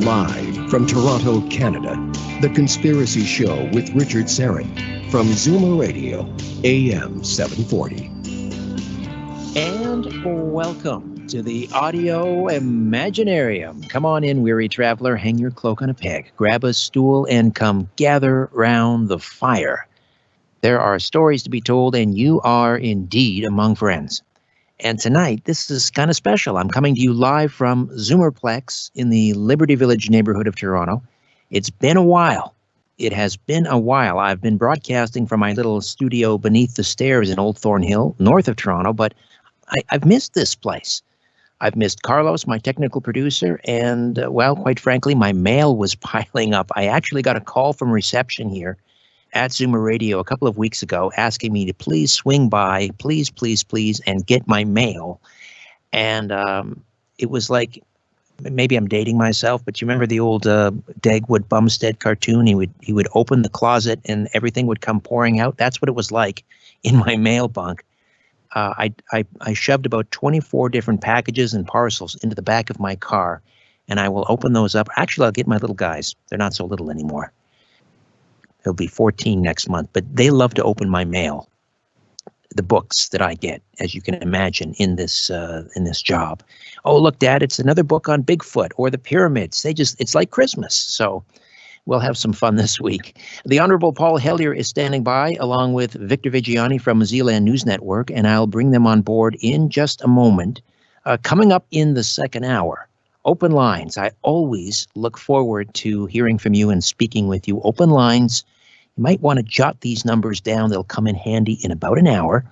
Live from Toronto, Canada, The Conspiracy Show with Richard Serrin from Zoomer Radio, AM 740. And welcome to the audio imaginarium. Come on in, weary traveler, hang your cloak on a peg, grab a stool, and come gather round the fire. There are stories to be told, and you are indeed among friends. And tonight, this is kind of special. I'm coming to you live from Zoomerplex in the Liberty Village neighborhood of Toronto. It's been a while. It has been a while. I've been broadcasting from my little studio beneath the stairs in Old Thornhill, north of Toronto, but I've missed this place. I've missed Carlos, my technical producer, and, well, quite frankly, my mail was piling up. I actually got a call from reception here at Zoomer Radio a couple of weeks ago asking me to please swing by, please, and get my mail. And it was like, maybe I'm dating myself, but you remember the old Dagwood Bumstead cartoon? He would open the closet and everything would come pouring out. That's what it was like in my mail bunk. I shoved about 24 different packages and parcels into the back of my car, and I will open those up. Actually, I'll get my little guys. They're not so little anymore. They'll be 14 next month, but they love to open my mail, the books that I get, as you can imagine, in this job. Oh, look, Dad, it's another book on Bigfoot or the pyramids. It's like Christmas. So we'll have some fun this week. The Honorable Paul Hellyer is standing by, along with Victor Viggiani from Zealand News Network, and I'll bring them on board in just a moment. Coming up in the second hour, open lines. I always look forward to hearing from you and speaking with you. Open lines. You might want to jot these numbers down. They'll come in handy in about an hour.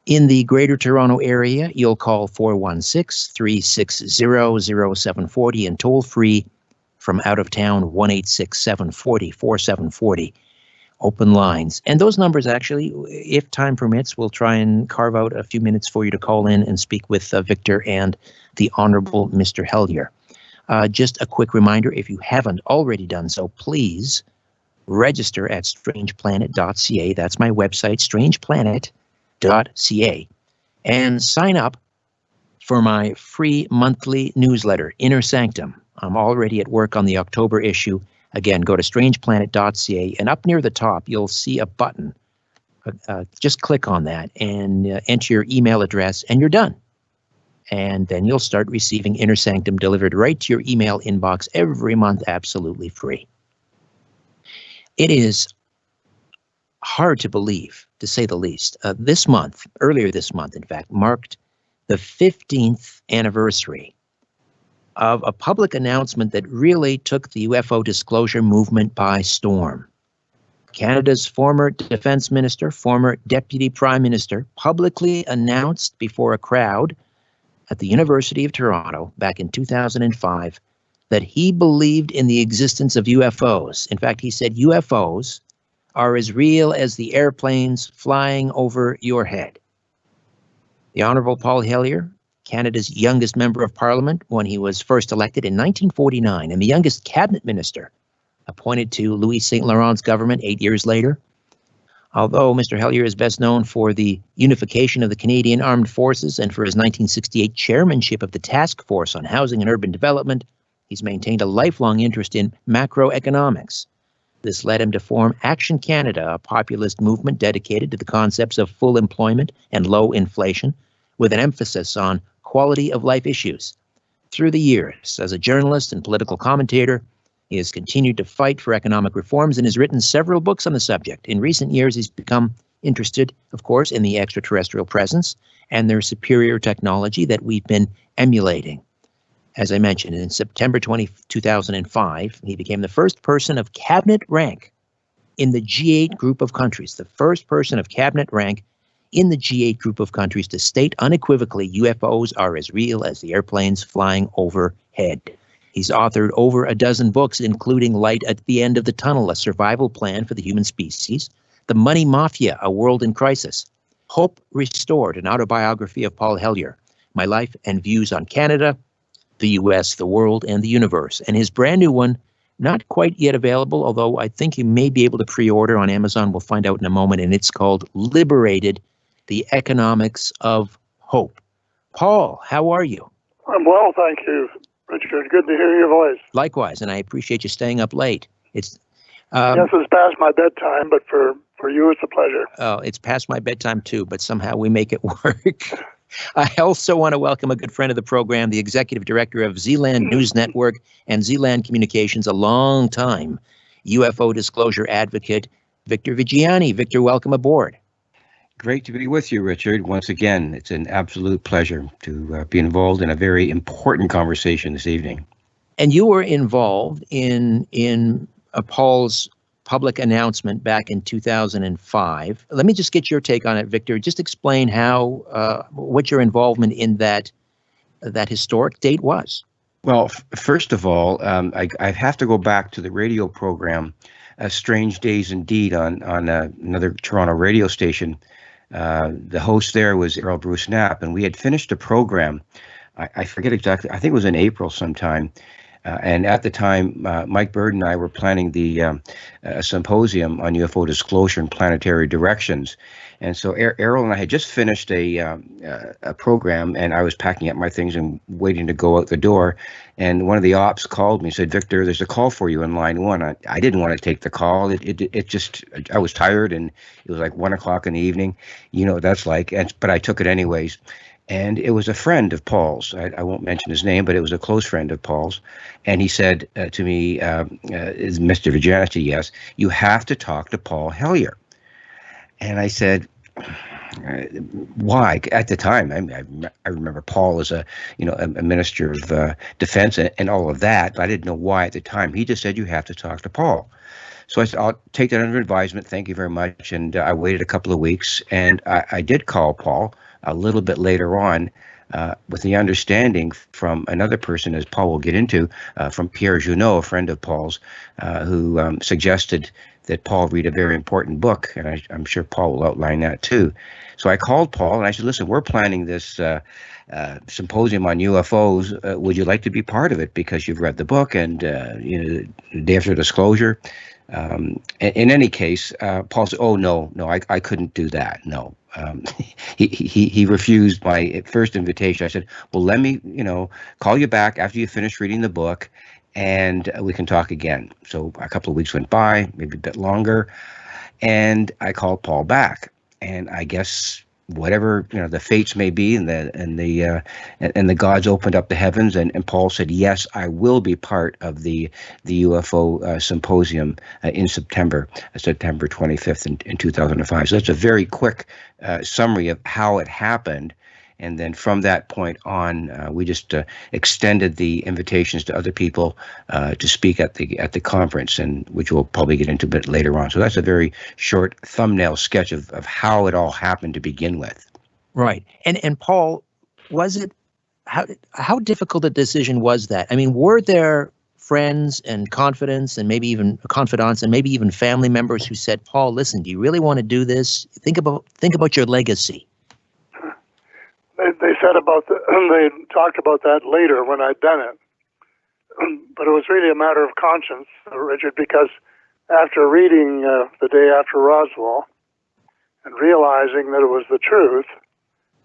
In the Greater Toronto Area, you'll call 416-360-0740 and toll free from out of town 1-866-740-4740. Open lines. And those numbers, actually, if time permits, we'll try and carve out a few minutes for you to call in and speak with Victor and the Honorable Mr. Hellyer. Just a quick reminder, if you haven't already done so, please register at strangeplanet.ca. That's my website, strangeplanet.ca. And sign up for my free monthly newsletter, Inner Sanctum. I'm already at work on the October issue. Again, go to strangeplanet.ca, and up near the top, you'll see a button. Just click on that and enter your email address, and you're done. And then you'll start receiving Inner Sanctum delivered right to your email inbox every month, absolutely free. It is hard to believe, to say the least. Earlier this month, in fact, marked the 15th anniversary of a public announcement that really took the UFO disclosure movement by storm. Canada's former defense minister, former deputy prime minister, publicly announced before a crowd at the University of Toronto back in 2005 that he believed in the existence of UFOs. In fact, he said UFOs are as real as the airplanes flying over your head. The Honorable Paul Hellyer, Canada's youngest member of parliament when he was first elected in 1949, and the youngest cabinet minister appointed to Louis St. Laurent's government 8 years later. Although Mr. Hellyer is best known for the unification of the Canadian Armed Forces and for his 1968 chairmanship of the Task Force on Housing and Urban Development, he's maintained a lifelong interest in macroeconomics. This led him to form Action Canada, a populist movement dedicated to the concepts of full employment and low inflation, with an emphasis on quality of life issues. Through the years, as a journalist and political commentator, he has continued to fight for economic reforms and has written several books on the subject. In recent years, he's become interested, of course, in the extraterrestrial presence and their superior technology that we've been emulating. As I mentioned, in September 2005, he became the first person of cabinet rank in the G8 group of countries, the first person of cabinet rank in the G8 group of countries to state unequivocally UFOs are as real as the airplanes flying overhead. He's authored over a dozen books, including Light at the End of the Tunnel, a survival plan for the human species, The Money Mafia, A World in Crisis, Hope Restored, an autobiography of Paul Hellyer, My Life and Views on Canada, the U.S., the World, and the Universe. And his brand new one, not quite yet available, although I think you may be able to pre-order on Amazon. We'll find out in a moment. And it's called Liberated, the Economics of Hope. Paul, how are you? I'm well, thank you. Richard, good to hear your voice. Likewise, and I appreciate you staying up late. It's Yes, it's past my bedtime, but for you, it's a pleasure. Oh, it's past my bedtime too, but somehow we make it work. I also want to welcome a good friend of the program, the executive director of Zealand News Network and Zealand Communications, a long time UFO disclosure advocate, Victor Viggiani. Victor, welcome aboard. Great to be with you, Richard. Once again, it's an absolute pleasure to be involved in a very important conversation this evening. And you were involved in Paul's public announcement back in 2005. Let me just get your take on it, Victor. Just explain how what your involvement in that historic date was. Well, first of all, I have to go back to the radio program, Strange Days Indeed, on another Toronto radio station. The host there was Earl Bruce Knapp, and we had finished a program. I forget exactly. I think it was in April sometime. And at the time, Mike Bird and I were planning the symposium on UFO disclosure and planetary directions. And so Errol and I had just finished a program, and I was packing up my things and waiting to go out the door. And one of the ops called me and said, "Victor, there's a call for you in line one." I didn't want to take the call. It just, I was tired, and it was like 1 o'clock in the evening. You know what that's like. But I took it anyways. And it was a friend of Paul's. I won't mention his name, but it was a close friend of Paul's. And he said to me, "Is Mr. Viggiani?" "Yes, you have to talk to Paul Hellyer." And I said, "Why?" At the time, I remember Paul as a minister of defense and all of that, but I didn't know why at the time. He just said, "You have to talk to Paul." So I said, "I'll take that under advisement. Thank you very much." And I waited a couple of weeks, and I did call Paul a little bit later on, with the understanding from another person, as Paul will get into, from Pierre Junot, a friend of Paul's, who suggested that Paul read a very important book, and I'm sure Paul will outline that too. So I called Paul and I said, "Listen, we're planning this symposium on UFOs. Would you like to be part of it? Because you've read the book and the day after disclosure." In any case, Paul said, "Oh, no, I couldn't do that. No." He refused my first invitation. I said, "Well, let me, call you back after you finish reading the book, and we can talk again." So a couple of weeks went by, maybe a bit longer, and I called Paul back. And I guess whatever the fates may be, and the gods opened up the heavens, and Paul said, "Yes, I will be part of the UFO symposium in September 25th in 2005. So that's a very quick summary of how it happened. And then from that point on, we just extended the invitations to other people to speak at the conference, and which we'll probably get into a bit later on. So that's a very short thumbnail sketch of how it all happened to begin with. Right. And Paul, was it how difficult a decision was that? I mean, were there friends and confidants and maybe even confidants and maybe even family members who said, "Paul, listen, do you really want to do this? Think about your legacy"? They said they talked about that later when I'd done it. But it was really a matter of conscience, Richard, because after reading The Day After Roswell and realizing that it was the truth,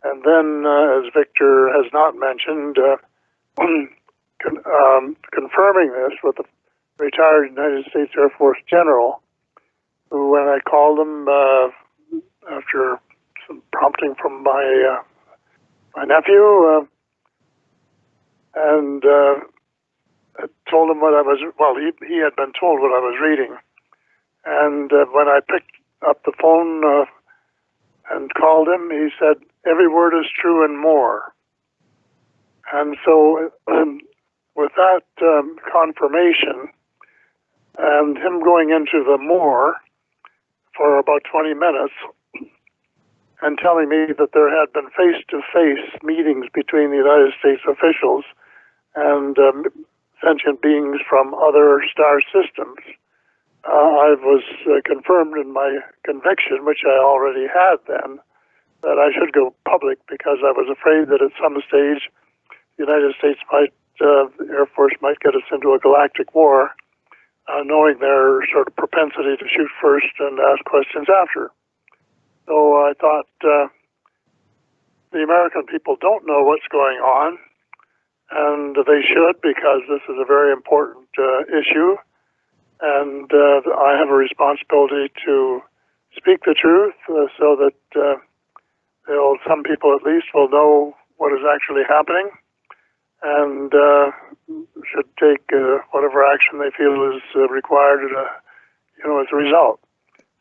and then, as Victor has not mentioned, confirming this with a retired United States Air Force general, who, when I called him after some prompting from my nephew, and told him what I was, he had been told what I was reading. And when I picked up the phone and called him, he said, "Every word is true and more." And so with that confirmation and him going into the more for about 20 minutes, and telling me that there had been face-to-face meetings between the United States officials and sentient beings from other star systems, I was confirmed in my conviction, which I already had then, that I should go public, because I was afraid that at some stage the United States the Air Force might get us into a galactic war, knowing their sort of propensity to shoot first and ask questions after. So I thought, the American people don't know what's going on, and they should, because this is a very important issue, and I have a responsibility to speak the truth so that some people at least will know what is actually happening, and should take whatever action they feel is required, as a result.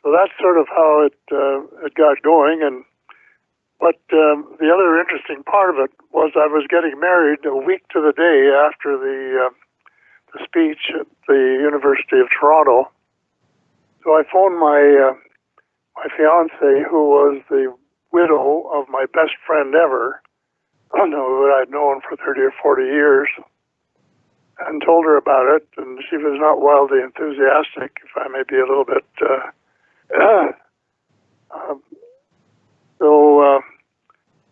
So that's sort of how it got going. And but the other interesting part of it was I was getting married a week to the day after the speech at the University of Toronto. So I phoned my fiancée, who was the widow of my best friend ever, who I'd known for 30 or 40 years, and told her about it. And she was not wildly enthusiastic, if I may be a little bit.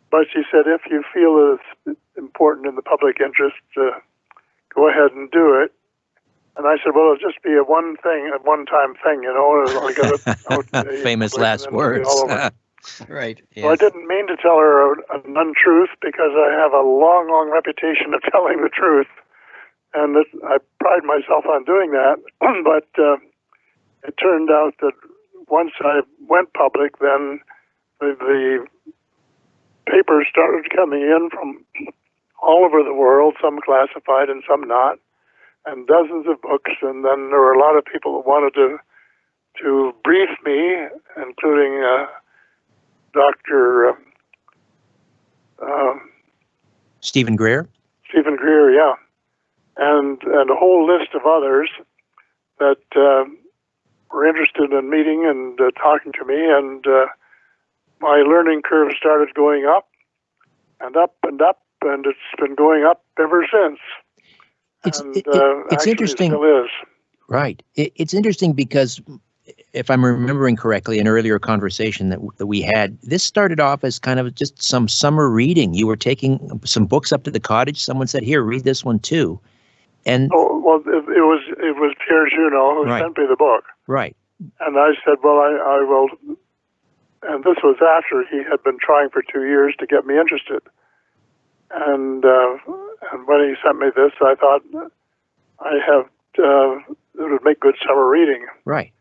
But she said, if you feel it's important in the public interest, go ahead and do it. And I said, well, it'll just be a one-time thing, I'll get it. Famous last words. Right. Yes. So I didn't mean to tell her an untruth, because I have a long, long reputation of telling the truth, and I pride myself on doing that. But it turned out that once I went public, then the papers started coming in from all over the world, some classified and some not, and dozens of books. And then there were a lot of people that wanted to brief me, including Dr. Stephen Greer? Stephen Greer, yeah. And a whole list of others that were interested in meeting and talking to me, and my learning curve started going up and up and up, and it's been going up ever since. It's interesting. It still is. Right. It's interesting because, if I'm remembering correctly, an earlier conversation that we had, this started off as kind of just some summer reading. You were taking some books up to the cottage. Someone said, "Here, read this one too." And it was Pierre Junot who sent me the book. Right. And I said, well, I will. And this was after he had been trying for 2 years to get me interested. And when he sent me this, I thought it would make good summer reading. Right.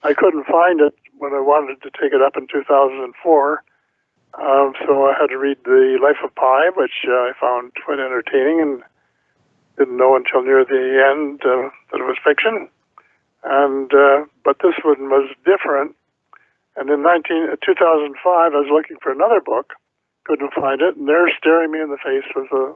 I couldn't find it when I wanted to take it up in 2004, so I had to read The Life of Pi, which I found quite entertaining, and didn't know until near the end that it was fiction. And but this one was different. And in 2005, I was looking for another book, couldn't find it, and there, staring me in the face, was a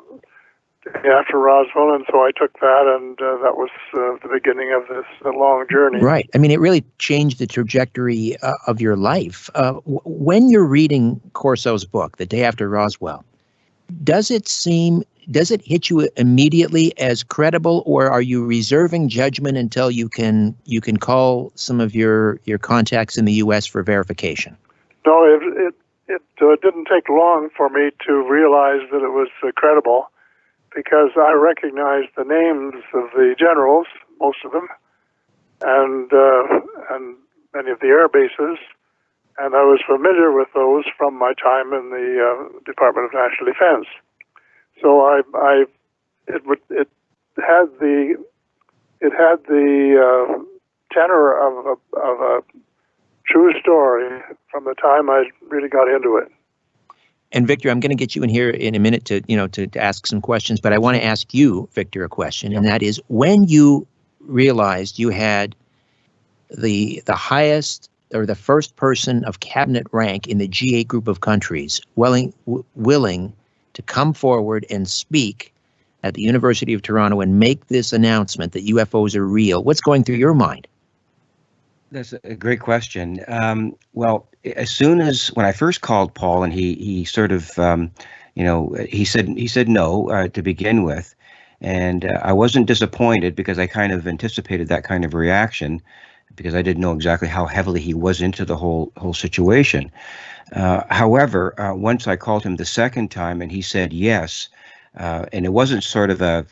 day after Roswell, and so I took that, and that was the beginning of this long journey. Right. I mean, it really changed the trajectory of your life. When you're reading Corso's book, The Day After Roswell, does it hit you immediately as credible, or are you reserving judgment until you can call some of your contacts in the U.S. for verification? No, it didn't take long for me to realize that it was credible, because I recognized the names of the generals, most of them, and many of the air bases, and I was familiar with those from my time in the Department of National Defense. So it had the tenor of a true story from the time I really got into it. And Victor, I'm going to get you in here in a minute to ask some questions, but I want to ask you, Victor, a question, and that is, when you realized you had the highest, or the first person of cabinet rank in the G8 group of countries willing to come forward and speak at the University of Toronto and make this announcement that UFOs are real, what's going through your mind? That's a great question. Well, as soon as when I first called Paul, and he sort of, he said no to begin with, and I wasn't disappointed, because I kind of anticipated that kind of reaction, because I didn't know exactly how heavily he was into the whole situation. However, once I called him the second time and he said yes, and it wasn't sort of a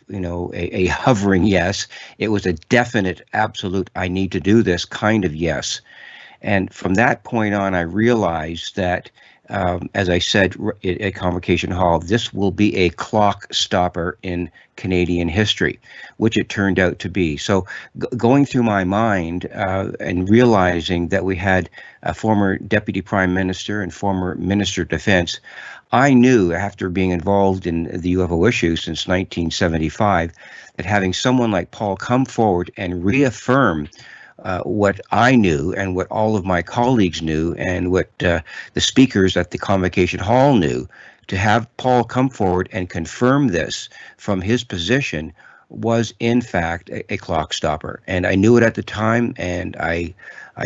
hovering yes, it was a definite, absolute, I need to do this kind of yes. And from that point on, I realized that as I said at Convocation Hall, this will be a clock stopper in Canadian history, which it turned out to be. So going through my mind and realizing that we had a former Deputy Prime Minister and former Minister of Defense, I knew after being involved in the UFO issue since 1975 that having someone like Paul come forward and reaffirm what I knew and what all of my colleagues knew and what the speakers at the Convocation Hall knew, to have Paul come forward and confirm this from his position was in fact a clock stopper. And I knew it at the time, and I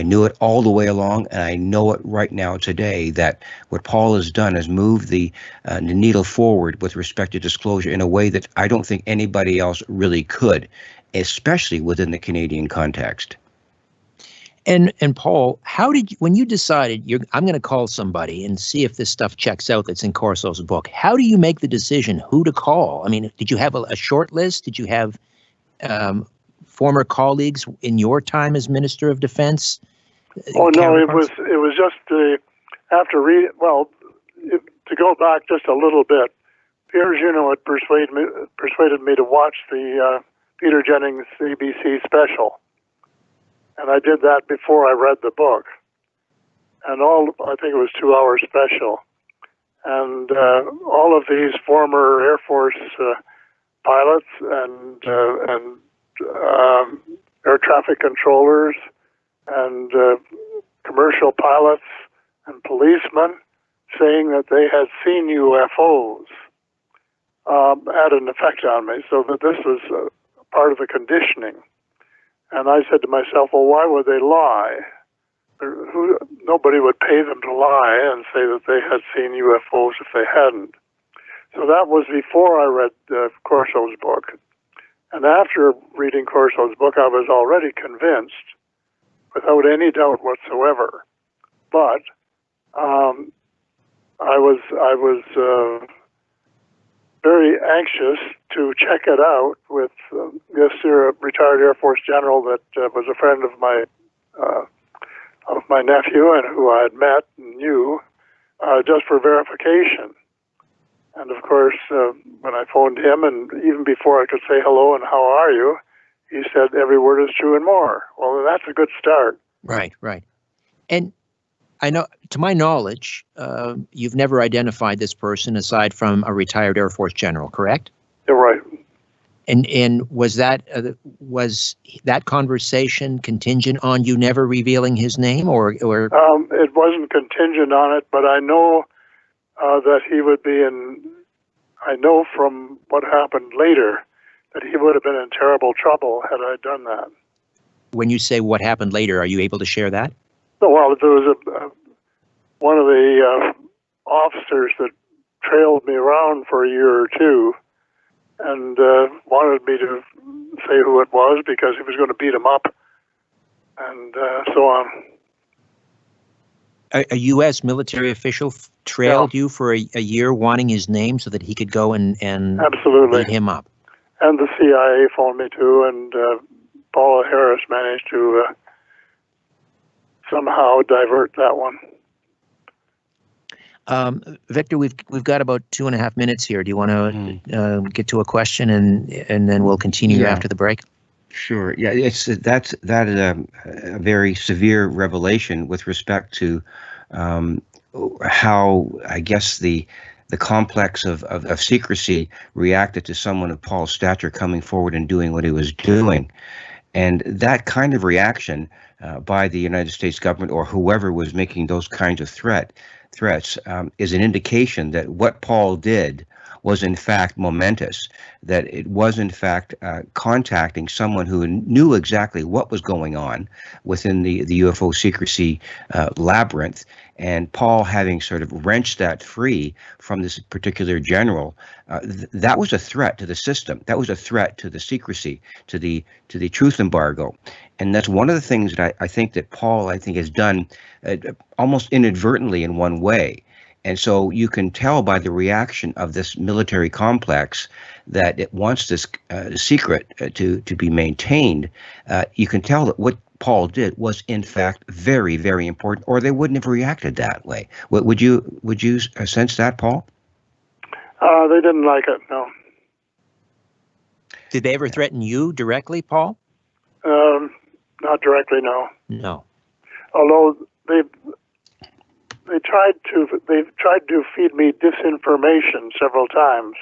knew it all the way along, and I know it right now today that what Paul has done is move the needle forward with respect to disclosure in a way that I don't think anybody else really could, especially within the Canadian context. And Paul, how did you, when you decided I'm going to call somebody and see if this stuff checks out that's in Corso's book, how do you make the decision who to call? I mean, did you have a short list? Did you have former colleagues in your time as Minister of Defense? Oh no, it was just after reading. Well, to go back just a little bit, Pierre Junot had persuaded me to watch the Peter Jennings ABC special. And I did that before I read the book. And I think it was 2-hour special. And all of these former Air Force pilots and air traffic controllers and commercial pilots and policemen saying that they had seen UFOs had an effect on me, so that this was part of the conditioning. And I said to myself, well, why would they lie? Nobody would pay them to lie and say that they had seen UFOs if they hadn't. So that was before I read Corso's book. And after reading Corso's book, I was already convinced, without any doubt whatsoever. But I was very anxious to check it out with this retired Air Force general that was a friend of my nephew and who I had met and knew, just for verification. And of course, when I phoned him, and even before I could say hello and how are you, he said every word is true and more. Well, that's a good start. Right, right. And I know, to my knowledge, you've never identified this person aside from a retired Air Force general, correct? You're right. And was that conversation contingent on you never revealing his name, or? It wasn't contingent on it, but I know that he would be in. I know from what happened later that he would have been in terrible trouble had I done that. When you say what happened later, are you able to share that? Well, there was one of the officers that trailed me around for a year or two and wanted me to say who it was because he was going to beat him up and so on. A U.S. military official trailed you for a year wanting his name so that he could go and Absolutely. beat him up. And the CIA phoned me too, and Paula Harris managed to somehow divert that one. Victor, we've got about 2.5 minutes here. Do you want to get to a question and then we'll continue after the break? Sure. Yeah, that is a very severe revelation with respect to how, I guess, the complex of secrecy reacted to someone of Paul's stature coming forward and doing what he was doing. And that kind of reaction by the United States government or whoever was making those kinds of threats is an indication that what Paul did was in fact momentous, that it was in fact contacting someone who knew exactly what was going on within the UFO secrecy labyrinth, and Paul having sort of wrenched that free from this particular general, that was a threat to the system. That was a threat to the secrecy, to the truth embargo. And that's one of the things that I think that Paul, has done almost inadvertently in one way. And so you can tell by the reaction of this military complex that it wants this secret to be maintained. You can tell that what Paul did was in fact very, very important, or they wouldn't have reacted that way. Would you sense that, Paul? They didn't like it, no. Did they ever threaten you directly, Paul? Not directly, no. No. Although they tried to feed me disinformation several times,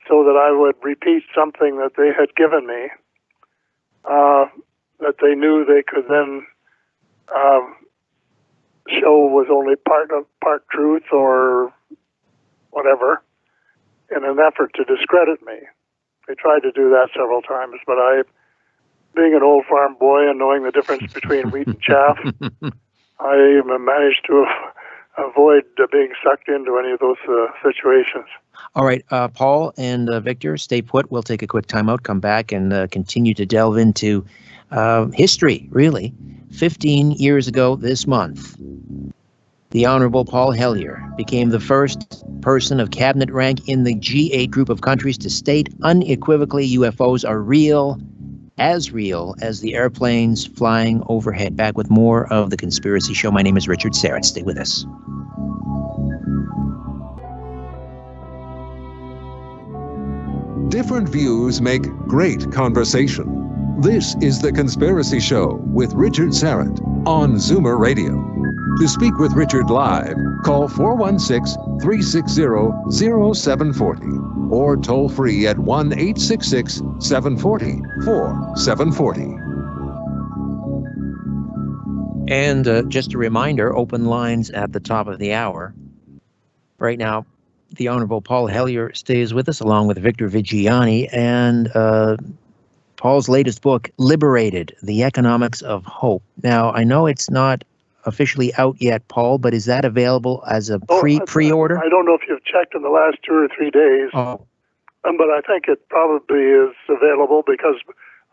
so that I would repeat something that they had given me, that they knew they could then show was only part truth or whatever, in an effort to discredit me. They tried to do that several times, but I, being an old farm boy and knowing the difference between wheat and chaff, I managed to avoid being sucked into any of those situations. All right, Paul and Victor, stay put. We'll take a quick timeout, come back, and continue to delve into history, really. 15 years ago this month, the Honorable Paul Hellyer became the first person of cabinet rank in the G8 group of countries to state unequivocally UFOs are real as the airplanes flying overhead. Back with more of The Conspiracy Show. My name is Richard Serrett. Stay with us. Different views make great conversation. This is The Conspiracy Show with Richard Serrett on Zoomer Radio. To speak with Richard live, call 416-360-0740 or toll free at 1-866-740-4740. And just a reminder, open lines at the top of the hour. Right now, the Honorable Paul Hellyer stays with us along with Victor Viggiani, and Paul's latest book, Liberated, The Economics of Hope. Now, I know it's not officially out yet, Paul, but is that available as a pre-order? I don't know if you've checked in the last 2 or 3 days, but I think it probably is available because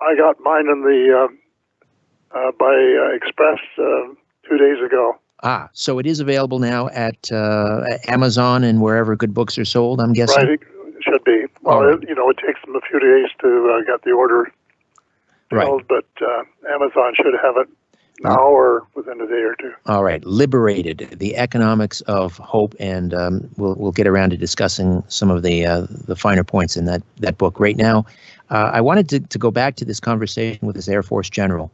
I got mine in the by Express 2 days ago. Ah, so it is available now at Amazon and wherever good books are sold, I'm guessing? Right, it should be. Well, right. It takes them a few days to get the order filled, but Amazon should have it now or within a day or two. All right, Liberated, The Economics of Hope, and we'll get around to discussing some of the finer points in that book. Right now, I wanted to go back to this conversation with this Air Force general.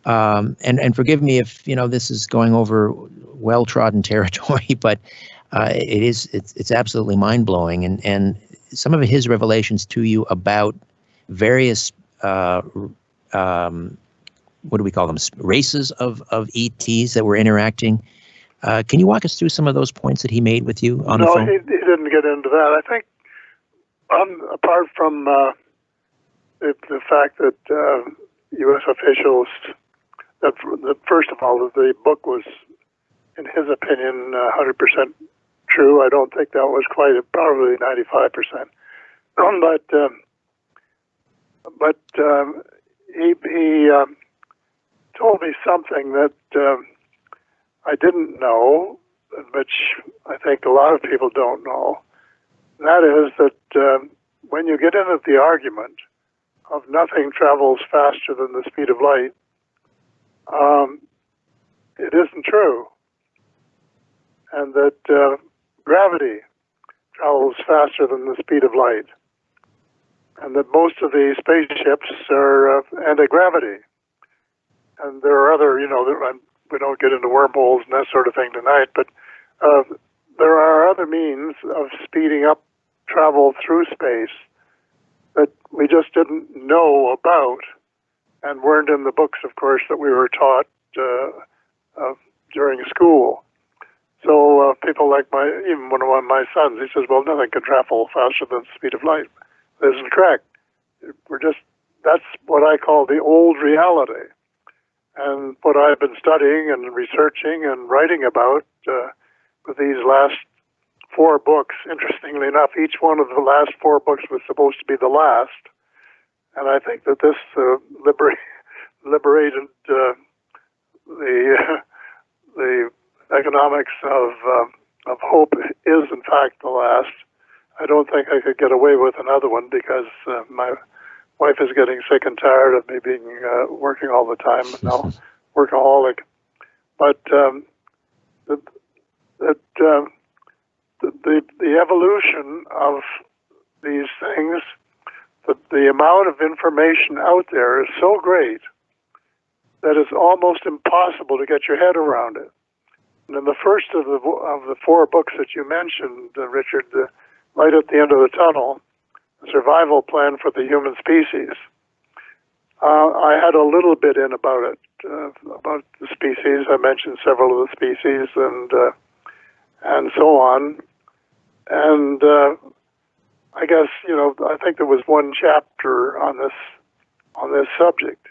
And forgive me if this is going over well-trodden territory, but it's absolutely mind-blowing, and some of his revelations to you about various what do we call them, races of ETs that were interacting. Can you walk us through some of those points that he made with you on the phone? No, he didn't get into that. I think apart from the fact that U.S. officials, that first of all, the book was, in his opinion, 100% true. I don't think that was quite, probably 95%. But he told me something that I didn't know, which I think a lot of people don't know. And that is that when you get into the argument of nothing travels faster than the speed of light, it isn't true. And that gravity travels faster than the speed of light. And that most of the spaceships are anti-gravity. And there are other, we don't get into wormholes and that sort of thing tonight, but there are other means of speeding up travel through space that we just didn't know about and weren't in the books, of course, that we were taught during school. So people like even one of my sons, he says, well, nothing can travel faster than the speed of light. This is correct. That's what I call the old reality. And what I've been studying and researching and writing about with these last 4 books, interestingly enough, each one of the last 4 books was supposed to be the last. And I think that this liberated the economics of hope is, in fact, the last. I don't think I could get away with another one because my wife is getting sick and tired of me being working all the time, now workaholic. But the evolution of these things, the amount of information out there is so great that it's almost impossible to get your head around it. And in the first of the four books that you mentioned, Richard, the Light at the End of the Tunnel, the Survival Plan for the Human Species, I had a little bit in about it, about the species. I mentioned several of the species and so on. And I guess, I think there was one chapter on this subject.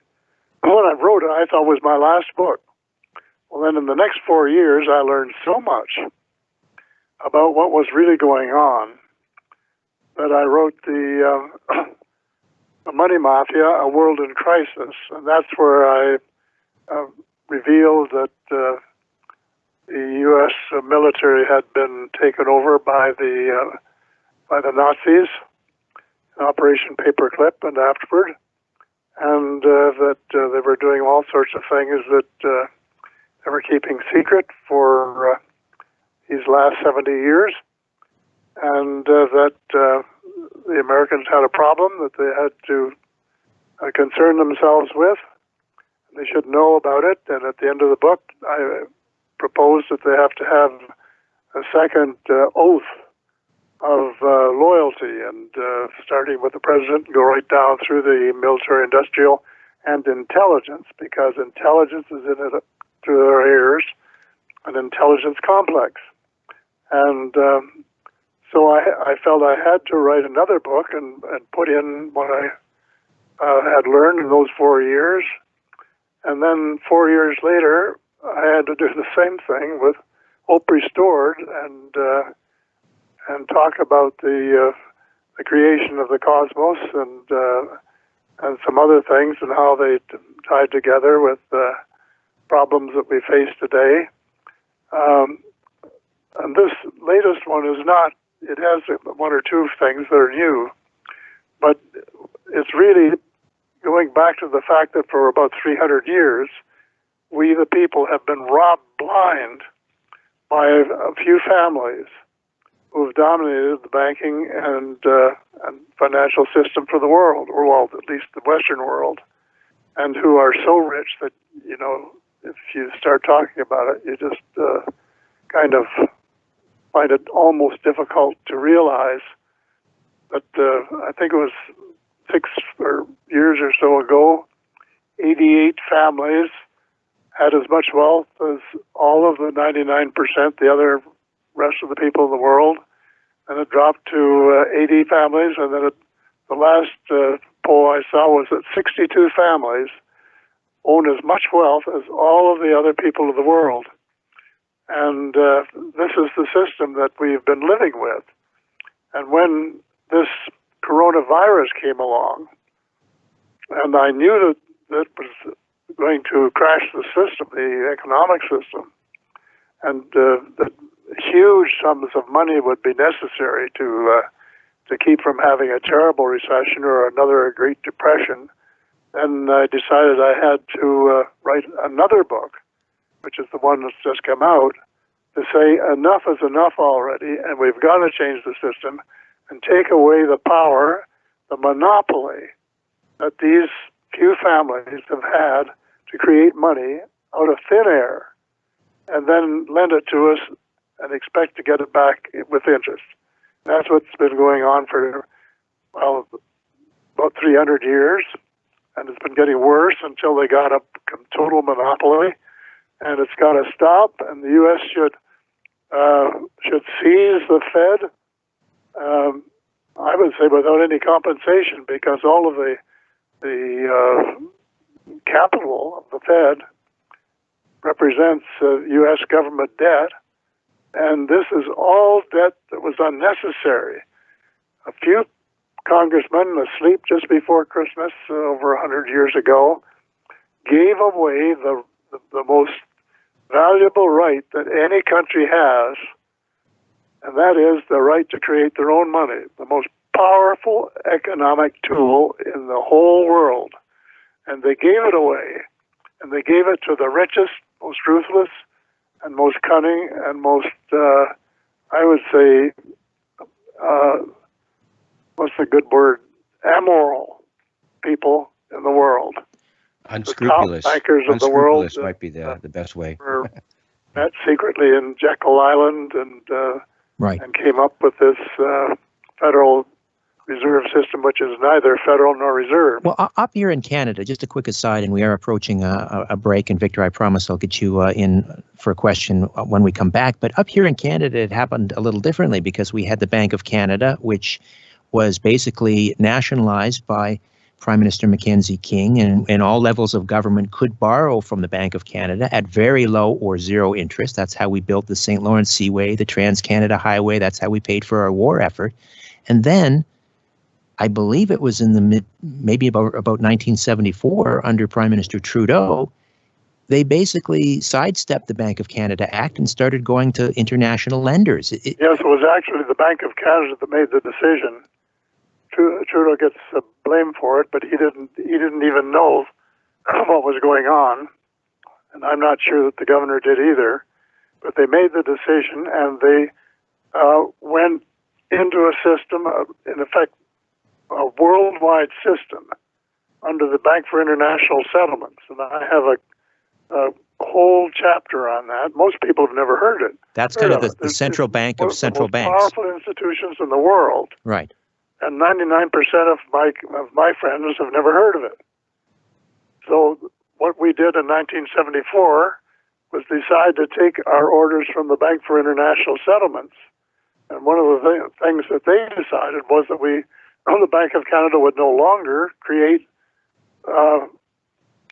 When I wrote it, I thought it was my last book. Well, then in the next 4 years, I learned so much about what was really going on that I wrote the Money Mafia, A World in Crisis, and that's where I revealed that the U.S. military had been taken over by the Nazis, Operation Paperclip, and afterward, and that they were doing all sorts of things that they were keeping secret for these last 70 years, and that the Americans had a problem that they had to concern themselves with. They should know about it, and at the end of the book, I proposed that they have to have a second oath of loyalty, and starting with the president, and go right down through the military, industrial, and intelligence, because intelligence is in it through their ears, an intelligence complex. And so I felt I had to write another book and put in what I had learned in those 4 years. And then 4 years later, I had to do the same thing with Hope Restored and talk about the creation of the cosmos and some other things and how they tied together with problems that we face today. And this latest one is not, it has one or two things that are new, but it's really going back to the fact that for about 300 years, we the people have been robbed blind by a few families who have dominated the banking and financial system for the world, or well, at least the Western world, and who are so rich that, if you start talking about it, you just kind of find it almost difficult to realize that I think it was 6 years or so ago, 88 families had as much wealth as all of the 99%, the other rest of the people in the world, and it dropped to 80 families, and then the last poll I saw was that 62 families own as much wealth as all of the other people of the world. And this is the system that we've been living with. And when this coronavirus came along, and I knew that it was going to crash the system, the economic system, and that huge sums of money would be necessary to keep from having a terrible recession or another Great Depression, then I decided I had to write another book, which is the one that's just come out, to say enough is enough already, and we've got to change the system and take away the power, the monopoly that these few families have had to create money out of thin air and then lend it to us and expect to get it back with interest. That's what's been going on for, well, about 300 years, and it's been getting worse until they got a total monopoly, and it's got to stop, and the U.S. should seize the Fed, I would say without any compensation, because all of the capital of the Fed represents U.S. government debt, and this is all debt that was unnecessary. A few congressmen asleep just before Christmas over 100 years ago gave away the most valuable right that any country has, and that is the right to create their own money, the most powerful economic tool in the whole world. And they gave it away. And they gave it to the richest, most ruthless, and most cunning, and most, I would say, what's the good word? Amoral people in the world. Unscrupulous. The top bankers of the world. Unscrupulous might be the best way. Were met secretly in Jekyll Island and came up with this Federal Reserve System, which is neither federal nor reserve. Well, up here in Canada, just a quick aside, and we are approaching a break, and Victor, I promise I'll get you in for a question when we come back. But up here in Canada, it happened a little differently because we had the Bank of Canada, which was basically nationalized by Prime Minister Mackenzie King, and all levels of government could borrow from the Bank of Canada at very low or zero interest. That's how we built the St. Lawrence Seaway, the Trans-Canada Highway. That's how we paid for our war effort. And then I believe it was in the maybe about 1974 under Prime Minister Trudeau, they basically sidestepped the Bank of Canada Act and started going to international lenders. Yes, it was actually the Bank of Canada that made the decision. Trudeau gets blamed for it, but he didn't even know what was going on, and I'm not sure that the governor did either. But they made the decision, and they went into a system, in effect, a worldwide system under the Bank for International Settlements, and I have a whole chapter on that. Most people have never heard it. That's kind of the central bank of central banks. Powerful institutions in the world. Right. And 99% of my friends have never heard of it. So what we did in 1974 was decide to take our orders from the Bank for International Settlements. And one of the things that they decided was that the Bank of Canada would no longer create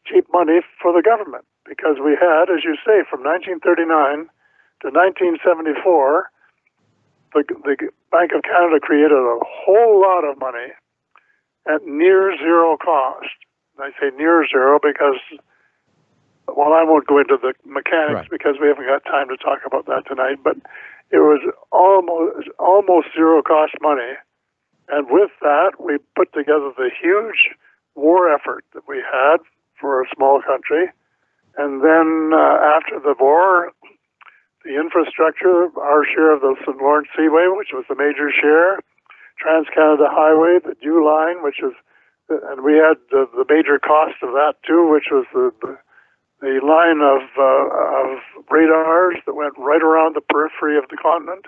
cheap money for the government, because we had, as you say, from 1939 to 1974, the Bank of Canada created a whole lot of money at near zero cost. And I say near zero because, well, I won't go into the mechanics because we haven't got time to talk about that tonight, but it was almost zero cost money. And with that, we put together the huge war effort that we had for a small country. And then after the war, the infrastructure, our share of the St. Lawrence Seaway, which was the major share, Trans-Canada Highway, the U line, which is, and we had the major cost of that too, which was the line of radars that went right around the periphery of the continent.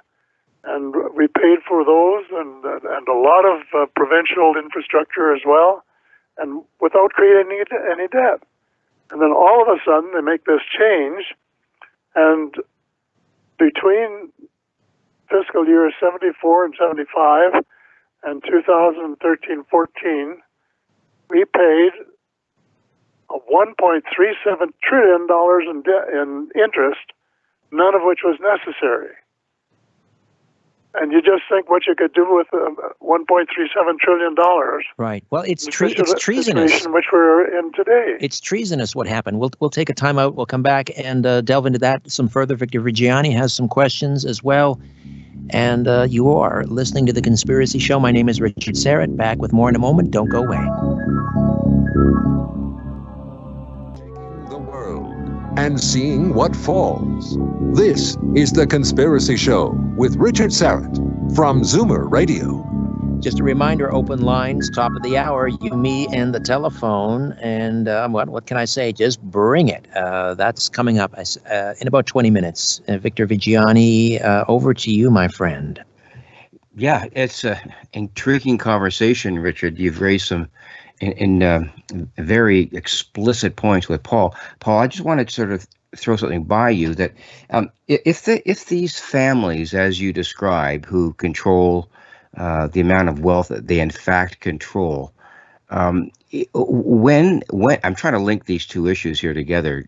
And we paid for those and a lot of provincial infrastructure as well, and without creating any debt. And then all of a sudden they make this change, and between fiscal years 74 and 75 and 2013-14, we paid $1.37 trillion in interest, none of which was necessary. And you just think what you could do with $1.37 trillion. Right. Well, it's treasonous. Which we're in today. It's treasonous what happened. We'll take a time out. We'll come back and delve into that some further. Victor Viggiani has some questions as well. And you are listening to The Conspiracy Show. My name is Richard Serrett. Back with more in a moment. Don't go away. The world and seeing what falls. This is The Conspiracy Show with Richard Serrett from Zoomer Radio. Just a reminder, open lines, top of the hour, you, me, and the telephone. And what can I say? Just bring it. That's coming up in about 20 minutes. Victor Viggiani, over to you, my friend. Yeah, it's an intriguing conversation, Richard. You've raised some in very explicit points with Paul. Paul, I just want to sort of throw something by you that if these families, as you describe, who control the amount of wealth that they in fact control, when I'm trying to link these two issues here together,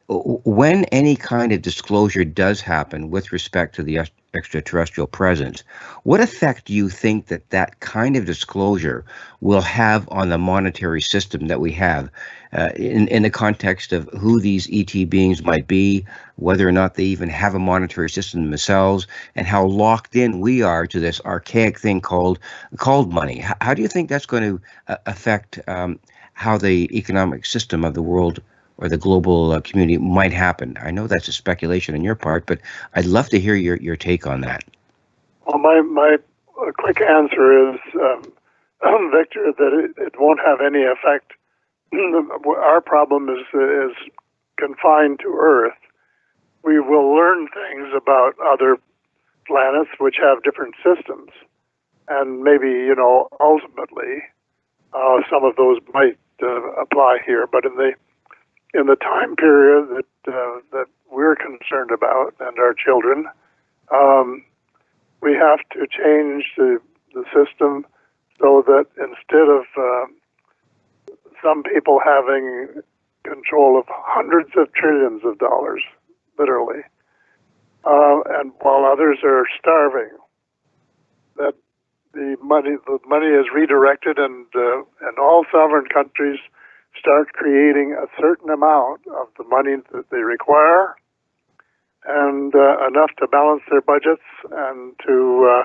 when any kind of disclosure does happen with respect to the extraterrestrial presence, what effect do you think that that kind of disclosure will have on the monetary system that we have in the context of who these ET beings might be, whether or not they even have a monetary system themselves, and how locked in we are to this archaic thing called money? How do you think that's going to affect how the economic system of the world or the global community might happen? I know that's a speculation on your part, but I'd love to hear your take on that. Well, my quick answer is, Victor, that it won't have any effect. Our problem is confined to Earth. We will learn things about other planets which have different systems, and maybe, ultimately, some of those might apply here. But in the time period that we're concerned about and our children, we have to change the system so that instead of some people having control of hundreds of trillions of dollars, literally, and while others are starving, that the money is redirected, and all sovereign countries start creating a certain amount of the money that they require, and enough to balance their budgets, and to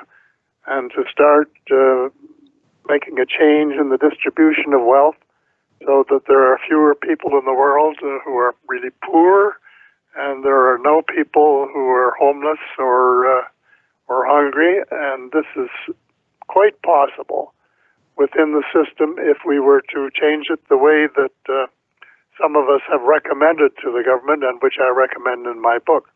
start making a change in the distribution of wealth, so that there are fewer people in the world who are really poor, and there are no people who are homeless or hungry. And this is quite possible within the system if we were to change it the way that some of us have recommended to the government, and which I recommend in my book.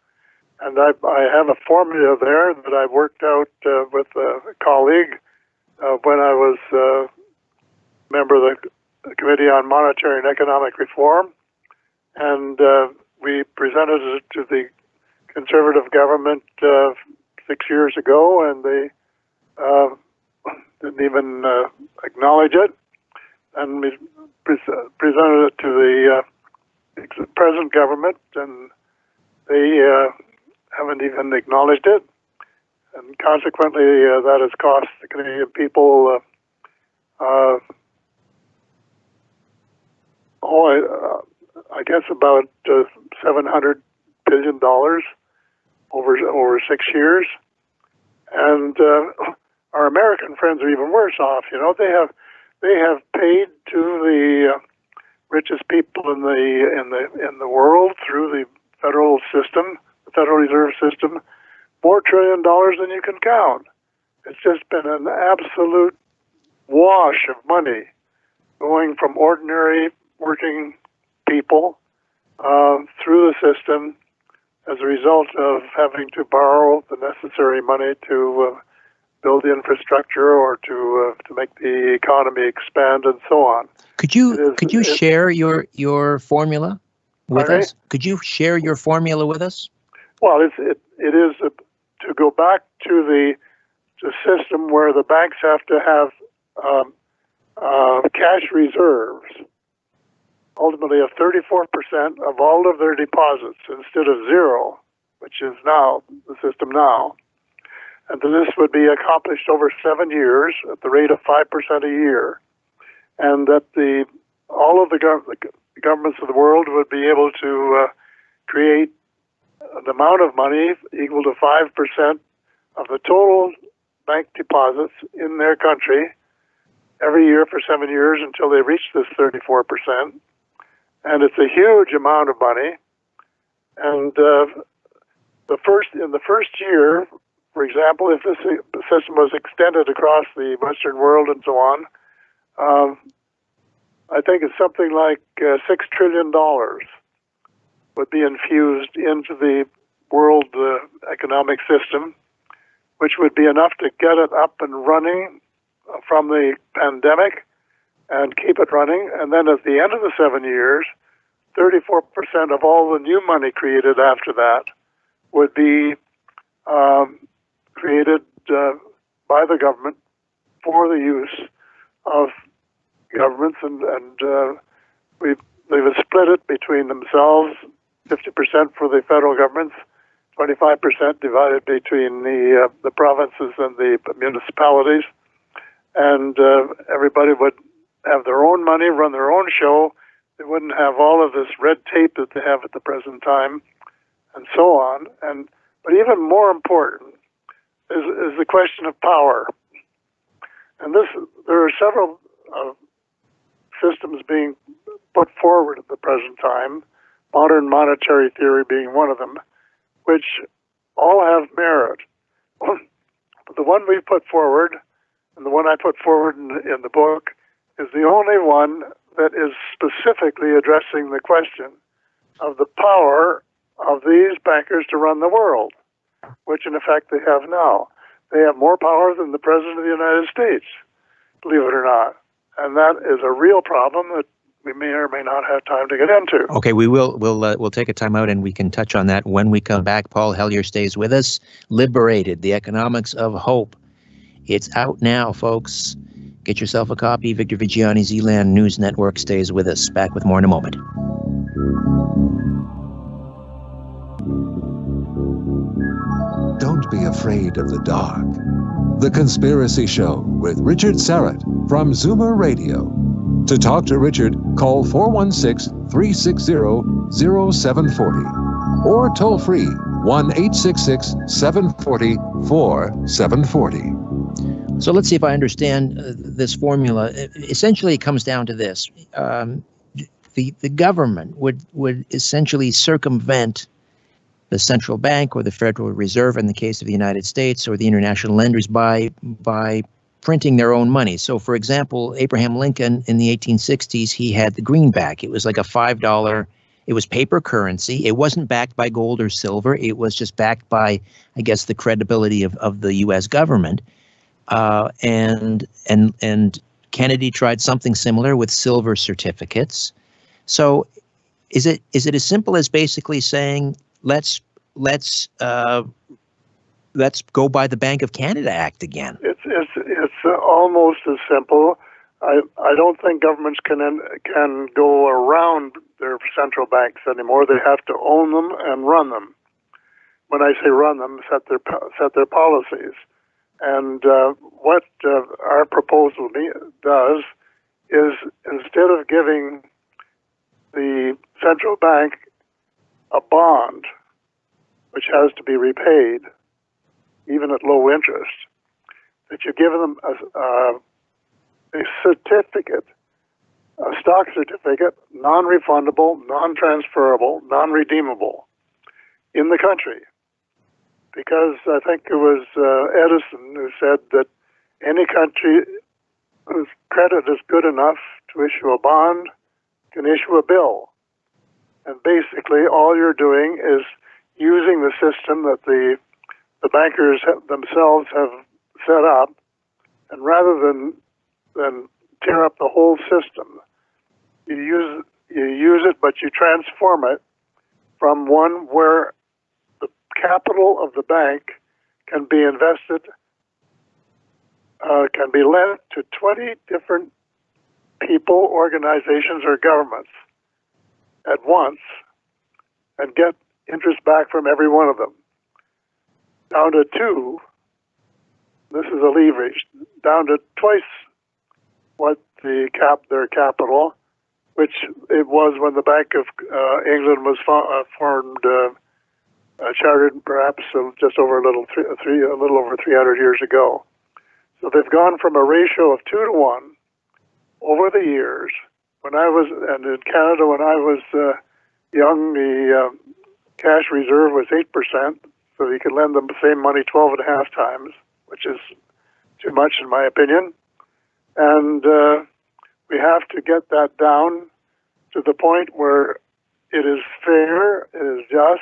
And I have a formula there that I worked out with a colleague when I was member of the Committee on Monetary and Economic Reform, and we presented it to the Conservative government 6 years ago, and they didn't even acknowledge it. And we presented it to the present government, and they haven't even acknowledged it. And consequently, that has cost the Canadian people I guess about $700 billion over 6 years. And our American friends are even worse off. They have paid to the richest people in the world through the federal system, the Federal Reserve System, $4 trillion than you can count. It's just been an absolute wash of money going from ordinary working people through the system as a result of having to borrow the necessary money to build the infrastructure or to make the economy expand and so on. Could you share your formula with us? Could you share your formula with us? Well, it is to go back to the system where the banks have to have cash reserves, ultimately of 34% of all of their deposits instead of zero, which is now the system now. And this would be accomplished over 7 years at the rate of 5% a year, and that all of the governments of the world would be able to create an amount of money equal to 5% of the total bank deposits in their country every year for 7 years until they reach this 34%. And it's a huge amount of money. And in the first year, for example, if this system was extended across the Western world and so on, I think it's something like $6 trillion would be infused into the world economic system, which would be enough to get it up and running from the pandemic and keep it running. And then at the end of the 7 years, 34% of all the new money created after that would be created by the government for the use of governments, and they've split it between themselves, 50% for the federal governments, 25% divided between the provinces and the municipalities, and everybody would have their own money, run their own show. They wouldn't have all of this red tape that they have at the present time, and so on. But even more important is the question of power. And there are several systems being put forward at the present time, modern monetary theory being one of them, which all have merit. But the one we put forward, and the one I put forward in the book, is the only one that is specifically addressing the question of the power of these bankers to run the world, which in effect they have now. They have more power than the President of the United States, believe it or not. And that is a real problem that we may or may not have time to get into. Okay, we'll take a time out and we can touch on that when we come back. Paul Hellyer stays with us. Liberated, The Economics of Hope. It's out now, folks. Get yourself a copy. Victor Viggiani's Eland News Network stays with us. Back with more in a moment. Don't be afraid of the dark. The Conspiracy Show with Richard Syrett from Zoomer Radio. To talk to Richard, call 416-360-0740 or toll free 1-866-740-4740. So let's see if I understand this formula. Essentially, it comes down to this. The government would essentially circumvent the central bank or the Federal Reserve in the case of the United States, or the international lenders by printing their own money. So, for example, Abraham Lincoln in the 1860s, he had the greenback. It was like a $5. It was paper currency. It wasn't backed by gold or silver. It was just backed by, I guess, the credibility of the U.S. government. And Kennedy tried something similar with silver certificates. So, is it as simple as basically saying, let's go by the Bank of Canada Act again? It's almost as simple. I don't think governments can go around their central banks anymore. They have to own them and run them. When I say run them, set their policies. And what our proposal does is, instead of giving the central bank a bond, which has to be repaid, even at low interest, that you give them a certificate, a stock certificate, non-refundable, non-transferable, non-redeemable, in the country. Because I think it was Edison who said that any country whose credit is good enough to issue a bond can issue a bill. And basically all you're doing is using the system that the bankers themselves have set up, and rather than tear up the whole system, you use it, but you transform it from one where the capital of the bank can be invested, can be lent to 20 different people, organizations, or governments at once, and get interest back from every one of them, down to 2. This is a leverage, down to twice what their capital, which it was when the Bank of England was formed, chartered perhaps just over a little over 300 years ago. So they've gone from a ratio of 2 to 1 over the years. And in Canada, when I was young, the cash reserve was 8%, so you could lend them the same money 12.5 times, which is too much in my opinion. And we have to get that down to the point where it is fair, it is just.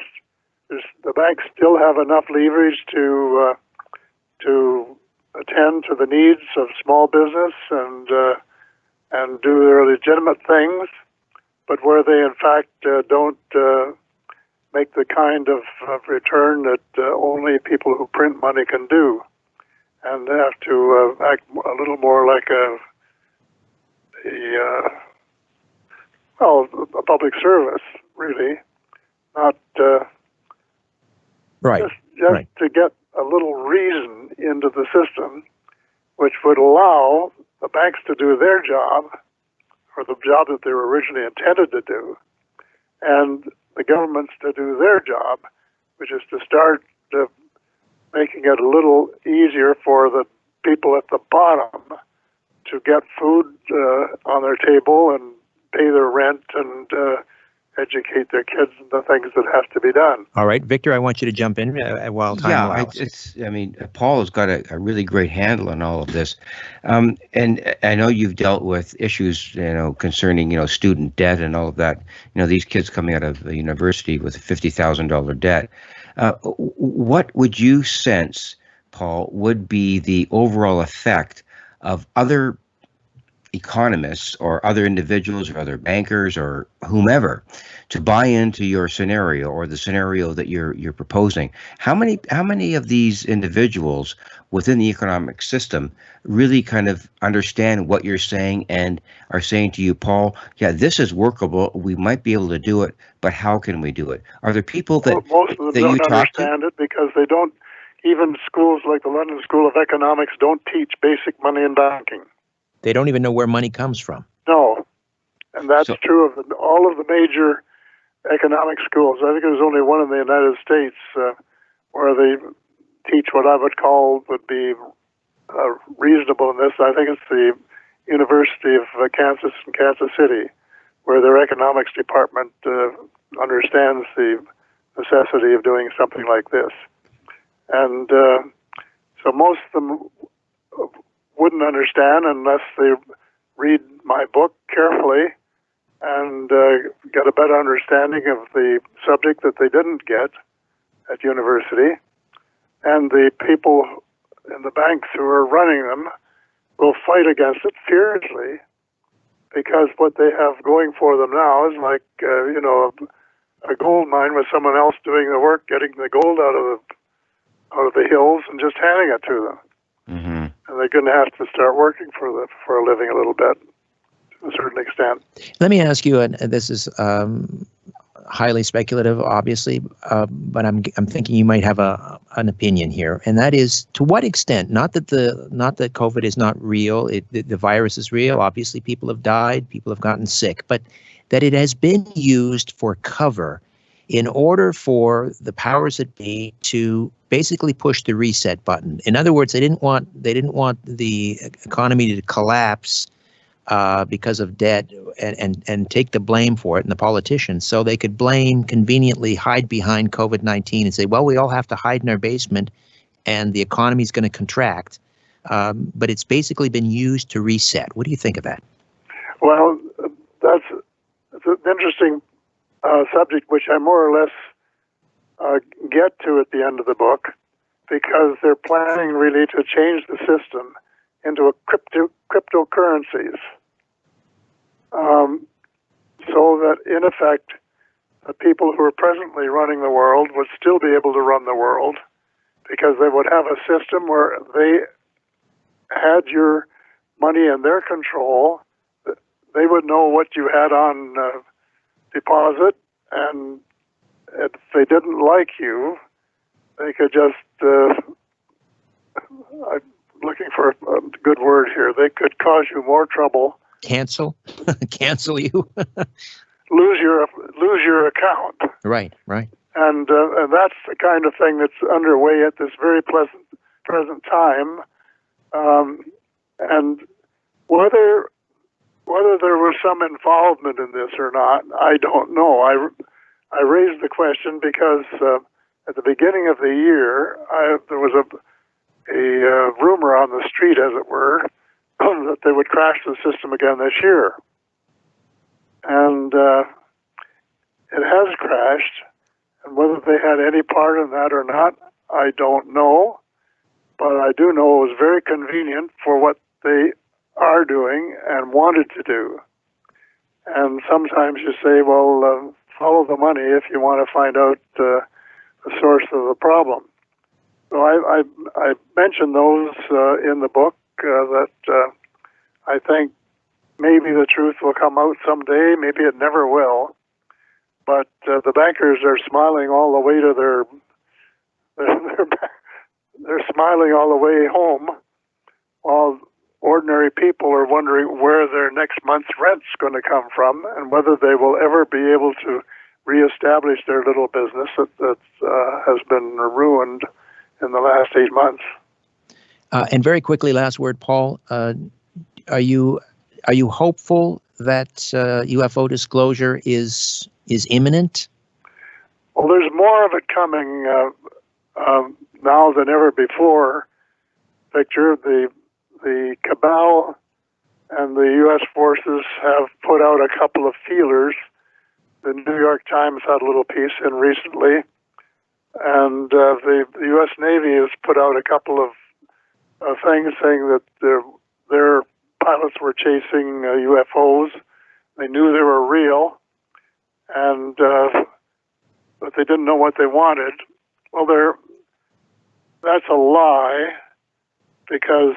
The banks still have enough leverage to attend to the needs of small business and do their legitimate things, but where they in fact don't make the kind of return that only people who print money can do, and they have to act a little more like a public service, really, not Right. just Right. to get a little reason into the system, which would allow the banks to do their job, or the job that they were originally intended to do, and the governments to do their job, which is to start making it a little easier for the people at the bottom to get food on their table and pay their rent and educate their kids in the things that have to be done. All right, Victor, I want you to jump in while time allows. I mean, Paul has got a really great handle on all of this. And I know you've dealt with issues, concerning, student debt and all of that. These kids coming out of the university with a $50,000 debt. What would you sense, Paul, would be the overall effect of other economists or other individuals or other bankers or whomever to buy into your scenario or the scenario that you're proposing? How many of these individuals within the economic system really kind of understand what you're saying and are saying to you, Paul, yeah, this is workable, we might be able to do it, but how can we do it? Are there people that most of them that you don't talk to? understand it because they don't. Even schools like the London School of Economics don't teach basic money and banking. They don't even know where money comes from. No, and that's true of all of the major economic schools. I think there's only one in the United States where they teach what I would call would be reasonable in this. I think it's the University of Kansas in Kansas City, where their economics department understands the necessity of doing something like this. And so most of them wouldn't understand unless they read my book carefully and get a better understanding of the subject that they didn't get at university. And the people in the banks who are running them will fight against it fiercely, because what they have going for them now is like, a gold mine with someone else doing the work, getting the gold out of the hills and just handing it to them. Mm-hmm. And they're going to have to start working for a living a little bit, to a certain extent. Let me ask you, and this is highly speculative, obviously, but I'm thinking you might have an opinion here, and that is, to what extent? Not that COVID is not real, the virus is real. Obviously, people have died, people have gotten sick, but that it has been used for cover in order for the powers that be to basically push the reset button. In other words, they didn't want the economy to collapse because of debt and take the blame for it, and the politicians, so they could conveniently hide behind COVID-19 and say, well, we all have to hide in our basement and the economy is going to contract. But it's basically been used to reset. What do you think of that? Well, that's an interesting subject, which I more or less get to at the end of the book, because they're planning really to change the system into a cryptocurrencies, so that in effect the people who are presently running the world would still be able to run the world, because they would have a system where they had your money in their control. They would know what you had on deposit, and if they didn't like you, they could just, I'm looking for a good word here, they could cause you more trouble. Cancel you. lose your account. Right. And that's the kind of thing that's underway at this very present time. And whether there was some involvement in this or not, I don't know. I raised the question because at the beginning of the year, there was a rumor on the street, as it were, that they would crash the system again this year. And it has crashed. And whether they had any part in that or not, I don't know. But I do know it was very convenient for what they are doing and wanted to do. And sometimes you say, well, follow the money if you want to find out the source of the problem. So I mentioned those in the book, that I think maybe the truth will come out someday, maybe it never will. but the bankers are smiling all the way to they're smiling all the way home, while ordinary people are wondering where their next month's rent's going to come from and whether they will ever be able to reestablish their little business that has been ruined in the last 8 months. And very quickly, last word, Paul. Are you hopeful that UFO disclosure is imminent? Well, there's more of it coming now than ever before, Victor. The Cabal and the U.S. forces have put out a couple of feelers. The New York Times had a little piece in recently, and the U.S. Navy has put out a couple of things saying that their pilots were chasing UFOs. They knew they were real, and but they didn't know what they wanted. Well, that's a lie, because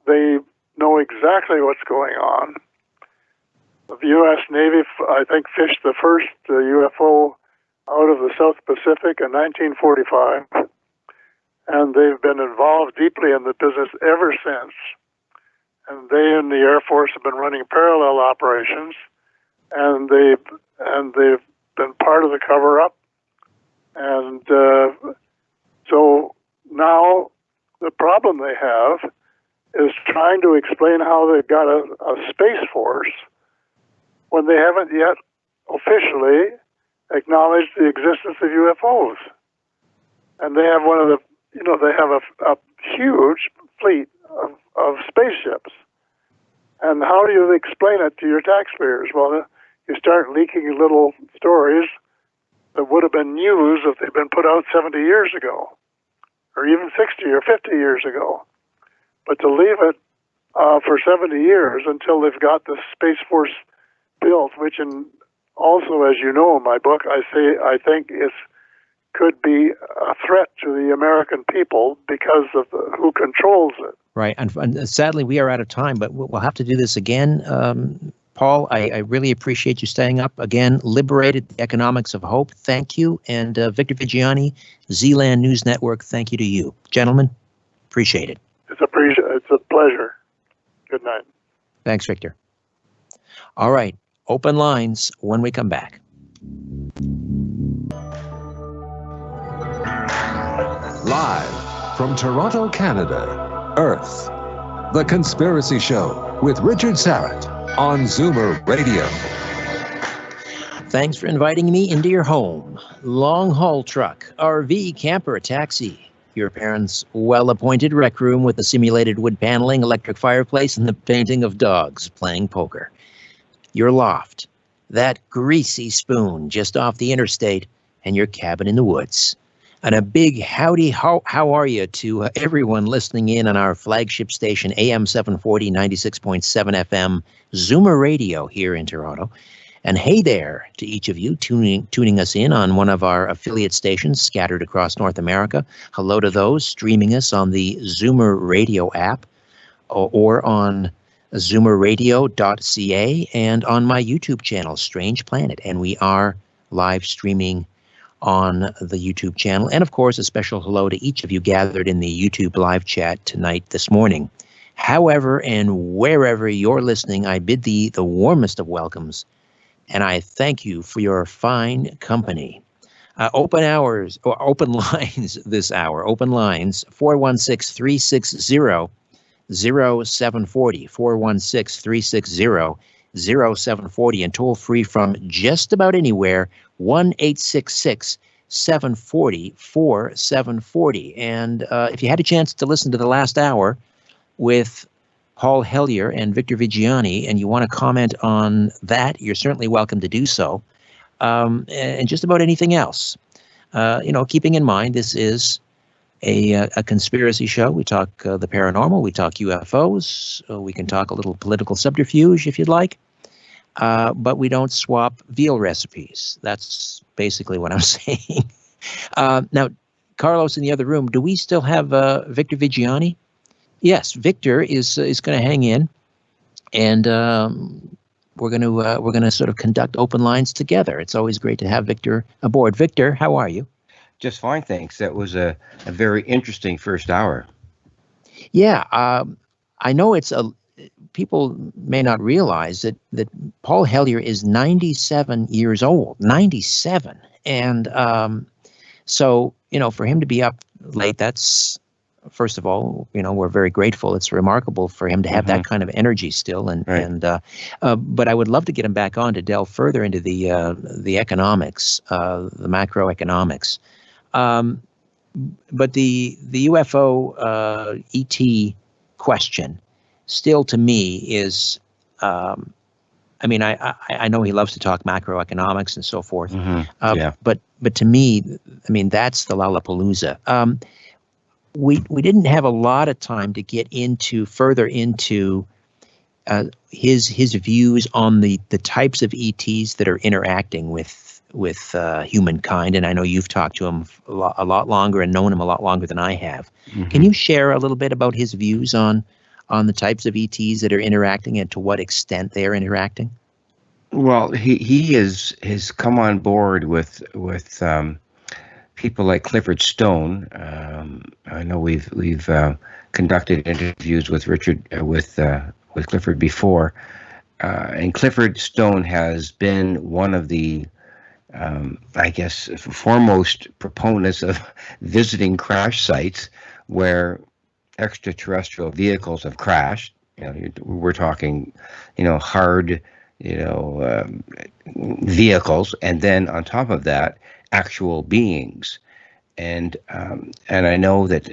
they know exactly what's going on. The U.S. Navy, I think, fished the first UFO out of the South Pacific in 1945, and they've been involved deeply in the business ever since. And they and the Air Force have been running parallel operations, and they've been part of the cover-up. And so now the problem they have is trying to explain how they've got a space force when they haven't yet officially acknowledged the existence of UFOs. And they have they have a huge fleet of spaceships. And how do you explain it to your taxpayers? Well, you start leaking little stories that would have been news if they'd been put out 70 years ago, or even 60 or 50 years ago. But to leave it for 70 years until they've got the Space Force built, which also, as you know in my book, I think could be a threat to the American people because of who controls it. Right. And sadly, we are out of time, but we'll have to do this again. Paul, I really appreciate you staying up. Again, Liberated the Economics of Hope. Thank you. And Victor Viggiani, Zealand News Network, thank you to you. Gentlemen, appreciate it. It's a pleasure. Good night. Thanks, Victor. All right. Open lines when we come back. Live from Toronto, Canada, Earth, The Conspiracy Show with Richard Syrett on Zoomer Radio. Thanks for inviting me into your home. Long-haul truck, RV, camper, taxi. Your parents' well-appointed rec room with the simulated wood paneling, electric fireplace, and the painting of dogs playing poker. Your loft, that greasy spoon just off the interstate, and your cabin in the woods. And a big howdy, how are you to everyone listening in on our flagship station, AM 740, 96.7 FM, Zoomer Radio here in Toronto. And hey there to each of you tuning us in on one of our affiliate stations scattered across North America. Hello to those streaming us on the Zoomer Radio app or on zoomerradio.ca and on my YouTube channel, Strange Planet. And we are live streaming on the YouTube channel. And of course, a special hello to each of you gathered in the YouTube live chat tonight, this morning. However and wherever you're listening, I bid thee the warmest of welcomes. And I thank you for your fine company. Open lines this hour. Open lines, 416-360-0740. 416-360-0740. And toll free from just about anywhere, 1-866-740-4740. And if you had a chance to listen to the last hour with Paul Hellyer and Victor Viggiani, and you want to comment on that, you're certainly welcome to do so. And just about anything else. Keeping in mind, this is a conspiracy show. We talk the paranormal, we talk UFOs, we can talk a little political subterfuge if you'd like, but we don't swap veal recipes. That's basically what I'm saying. Now, Carlos in the other room, do we still have Victor Viggiani? Yes, Victor is going to hang in, and we're gonna sort of conduct open lines together. It's always great to have Victor aboard. Victor, how are you? Just fine, thanks. That was a very interesting first hour. Yeah, I know people may not realize that Paul Hellyer is 97 years old, 97, and so for him to be up late, that's, first of all, we're very grateful. It's remarkable for him to have that kind of energy still, but I would love to get him back on to delve further into the economics, the macroeconomics. But the UFO ET question still, to me, is, I know he loves to talk macroeconomics and so forth. But to me, that's the Lollapalooza. We didn't have a lot of time to get further into his views on the types of ETs that are interacting with humankind, and I know you've talked to him a lot longer and known him a lot longer than I have. Can you share a little bit about his views on the types of ETs that are interacting and to what extent they are interacting? Well, he has come on board with people like Clifford Stone. I know we've conducted interviews with with Clifford before, and Clifford Stone has been one of the foremost proponents of visiting crash sites where extraterrestrial vehicles have crashed. We're talking, hard, vehicles, and then on top of that, actual beings. And I know that